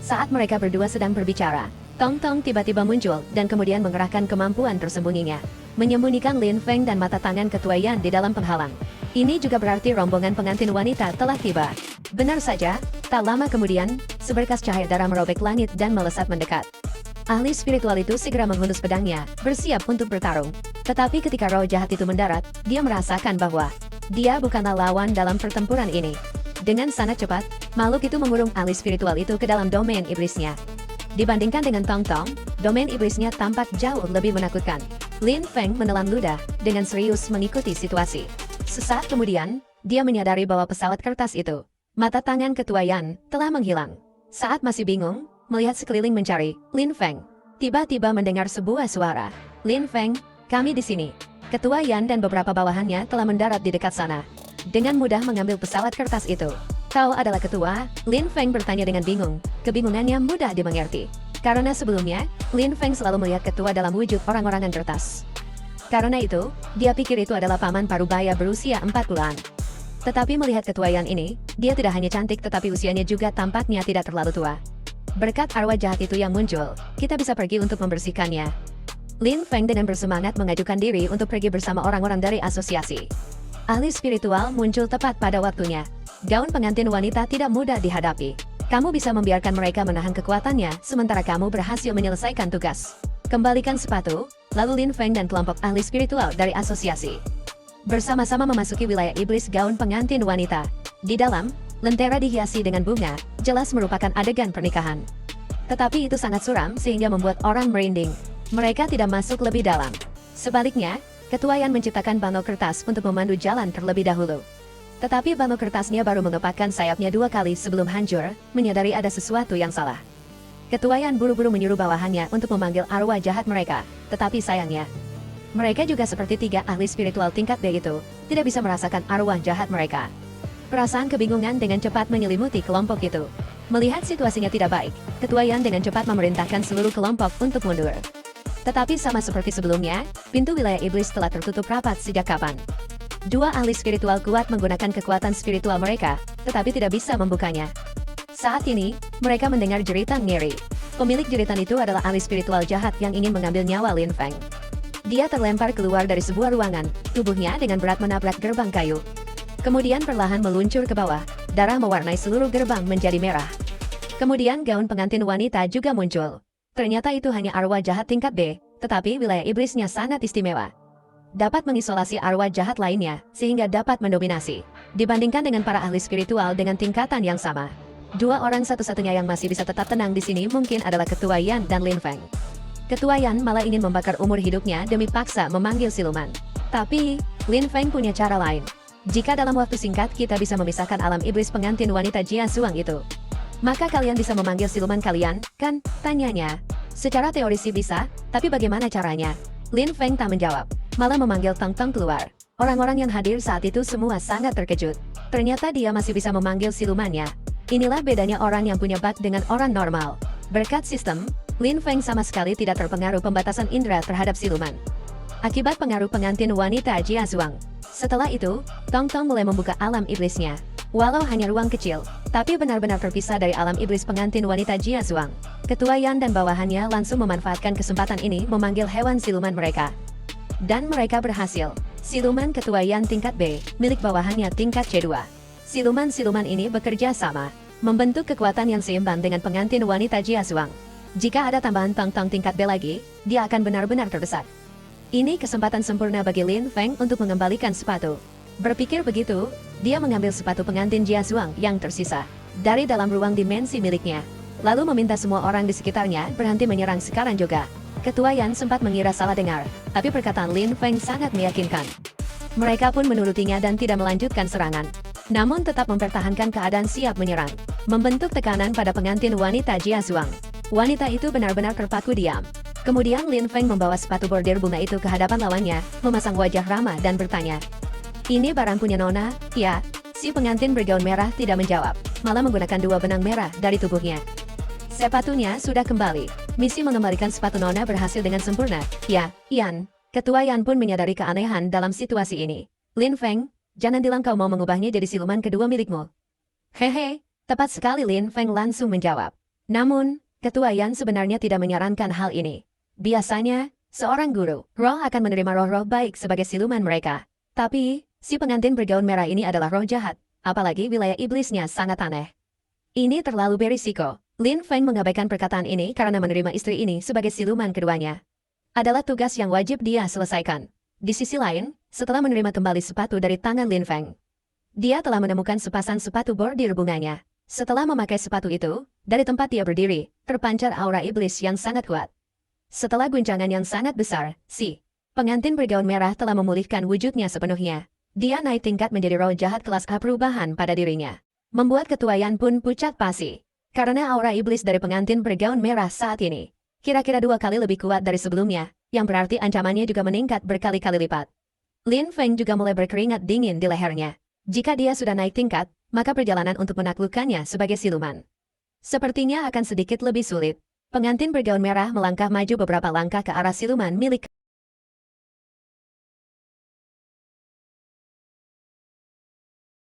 Saat mereka berdua sedang berbicara, Tong Tong tiba-tiba muncul dan kemudian mengerahkan kemampuan tersembunyinya, menyembunyikan Lin Feng dan mata tangan ketua Yan di dalam penghalang. Ini juga berarti rombongan pengantin wanita telah tiba. Benar saja, tak lama kemudian, seberkas cahaya darah merobek langit dan melesat mendekat. Ahli spiritual itu segera menghunus pedangnya, bersiap untuk bertarung. Tetapi ketika roh jahat itu mendarat, dia merasakan bahwa dia bukanlah lawan dalam pertempuran ini. Dengan sangat cepat, makhluk itu mengurung ahli spiritual itu ke dalam domain iblisnya. Dibandingkan dengan Tong Tong, domain iblisnya tampak jauh lebih menakutkan. Lin Feng menelan ludah, dengan serius mengikuti situasi. Sesaat kemudian, dia menyadari bahwa pesawat kertas itu, mata tangan ketua Yan, telah menghilang. Saat masih bingung, melihat sekeliling mencari Lin Feng, tiba-tiba mendengar sebuah suara. Lin Feng, kami di sini. Ketua Yan dan beberapa bawahannya telah mendarat di dekat sana. Dengan mudah mengambil pesawat kertas itu. Kau adalah ketua? Lin Feng bertanya dengan bingung. Kebingungannya mudah dimengerti. Karena sebelumnya, Lin Feng selalu melihat ketua dalam wujud orang-orangan kertas. Karena itu, dia pikir itu adalah paman parubaya berusia 40-an. Tetapi melihat ketua Yan ini, dia tidak hanya cantik tetapi usianya juga tampaknya tidak terlalu tua. Berkat arwah jahat itu yang muncul, kita bisa pergi untuk membersihkannya. Lin Feng dengan bersemangat mengajukan diri untuk pergi bersama orang-orang dari asosiasi. Ahli spiritual muncul tepat pada waktunya. Gaun pengantin wanita tidak mudah dihadapi. Kamu bisa membiarkan mereka menahan kekuatannya, sementara kamu berhasil menyelesaikan tugas. Kembalikan sepatu, lalu Lin Feng dan kelompok ahli spiritual dari asosiasi bersama-sama memasuki wilayah iblis gaun pengantin wanita. Di dalam, lentera dihiasi dengan bunga, jelas merupakan adegan pernikahan. Tetapi itu sangat suram sehingga membuat orang merinding. Mereka tidak masuk lebih dalam. Sebaliknya, ketua Yan menciptakan bano kertas untuk memandu jalan terlebih dahulu. Tetapi bano kertasnya baru mengepakkan sayapnya 2 kali sebelum hancur, menyadari ada sesuatu yang salah. Ketua Yan buru-buru menyuruh bawahannya untuk memanggil arwah jahat mereka, tetapi sayangnya, mereka juga seperti 3 ahli spiritual tingkat B itu, tidak bisa merasakan arwah jahat mereka. Perasaan kebingungan dengan cepat menyelimuti kelompok itu. Melihat situasinya tidak baik, Ketua Yan dengan cepat memerintahkan seluruh kelompok untuk mundur. Tetapi sama seperti sebelumnya, pintu wilayah iblis telah tertutup rapat sejak kapan. 2 ahli spiritual kuat menggunakan kekuatan spiritual mereka, tetapi tidak bisa membukanya. Saat ini, mereka mendengar jeritan ngeri. Pemilik jeritan itu adalah ahli spiritual jahat yang ingin mengambil nyawa Lin Feng. Dia terlempar keluar dari sebuah ruangan, tubuhnya dengan berat menabrak gerbang kayu. Kemudian perlahan meluncur ke bawah, darah mewarnai seluruh gerbang menjadi merah. Kemudian gaun pengantin wanita juga muncul. Ternyata itu hanya arwah jahat tingkat B, tetapi wilayah iblisnya sangat istimewa. Dapat mengisolasi arwah jahat lainnya, sehingga dapat mendominasi. Dibandingkan dengan para ahli spiritual dengan tingkatan yang sama. 2 orang satu-satunya yang masih bisa tetap tenang di sini mungkin adalah Ketua Yan dan Lin Feng. Ketua Yan malah ingin membakar umur hidupnya demi paksa memanggil siluman. Tapi, Lin Feng punya cara lain. Jika dalam waktu singkat kita bisa memisahkan alam iblis pengantin wanita Jia Suang itu, maka kalian bisa memanggil siluman kalian, kan? Tanyanya. Secara teori sih bisa, tapi bagaimana caranya? Lin Feng tak menjawab, malah memanggil Tong Tong keluar. Orang-orang yang hadir saat itu semua sangat terkejut. Ternyata dia masih bisa memanggil silumannya. Inilah bedanya orang yang punya bug dengan orang normal. Berkat sistem, Lin Feng sama sekali tidak terpengaruh pembatasan indera terhadap siluman. Akibat pengaruh pengantin wanita Jia Suang. Setelah itu, Tong Tong mulai membuka alam iblisnya. Walau hanya ruang kecil, tapi benar-benar terpisah dari alam iblis pengantin wanita Jia Suang. Ketua Yan dan bawahannya langsung memanfaatkan kesempatan ini memanggil hewan siluman mereka. Dan mereka berhasil. Siluman Ketua Yan tingkat B, milik bawahannya tingkat C2. Siluman-siluman ini bekerja sama, membentuk kekuatan yang seimbang dengan pengantin wanita Jia Suang. Jika ada tambahan Tong Tong tingkat B lagi, dia akan benar-benar terdesak. Ini kesempatan sempurna bagi Lin Feng untuk mengembalikan sepatu. Berpikir begitu, dia mengambil sepatu pengantin Jia Suang yang tersisa dari dalam ruang dimensi miliknya, lalu meminta semua orang di sekitarnya berhenti menyerang sekarang juga. Ketua Yan sempat mengira salah dengar, tapi perkataan Lin Feng sangat meyakinkan. Mereka pun menurutinya dan tidak melanjutkan serangan, namun tetap mempertahankan keadaan siap menyerang. membentuk tekanan pada pengantin wanita Jia Zhuang. Wanita itu benar-benar terpaku diam. Kemudian Lin Feng membawa sepatu bordir bunga itu ke hadapan lawannya, memasang wajah ramah dan bertanya, "Ini barang punya Nona?" "Ya." Si pengantin bergaun merah tidak menjawab, malah menggunakan 2 benang merah dari tubuhnya. Sepatunya sudah kembali. Misi mengembalikan sepatu Nona berhasil dengan sempurna. "Ya, Yan." Ketua Yan pun menyadari keanehan dalam situasi ini. "Lin Feng, jangan bilang kau mau mengubahnya jadi siluman kedua milikmu." "Hehe, tepat sekali." Lin Feng langsung menjawab. Namun, Ketua Yan sebenarnya tidak menyarankan hal ini. Biasanya, seorang guru, roh akan menerima roh-roh baik sebagai siluman mereka. Tapi, si pengantin bergaun merah ini adalah roh jahat, apalagi wilayah iblisnya sangat aneh. Ini terlalu berisiko. Lin Feng mengabaikan perkataan ini karena menerima istri ini sebagai siluman keduanya adalah tugas yang wajib dia selesaikan. Di sisi lain, setelah menerima kembali sepatu dari tangan Lin Feng, dia telah menemukan sepasang sepatu bordir bunganya. Setelah memakai sepatu itu, dari tempat dia berdiri, terpancar aura iblis yang sangat kuat. Setelah guncangan yang sangat besar, si pengantin bergaun merah telah memulihkan wujudnya sepenuhnya. Dia naik tingkat menjadi roh jahat kelas A perubahan pada dirinya. Membuat Ketua Yan pun pucat pasi. Karena aura iblis dari pengantin bergaun merah saat ini kira-kira 2 kali lebih kuat dari sebelumnya, yang berarti ancamannya juga meningkat berkali-kali lipat. Lin Feng juga mulai berkeringat dingin di lehernya. Jika dia sudah naik tingkat, maka perjalanan untuk menaklukkannya sebagai siluman sepertinya akan sedikit lebih sulit. Pengantin bergaun merah melangkah maju beberapa langkah ke arah siluman milik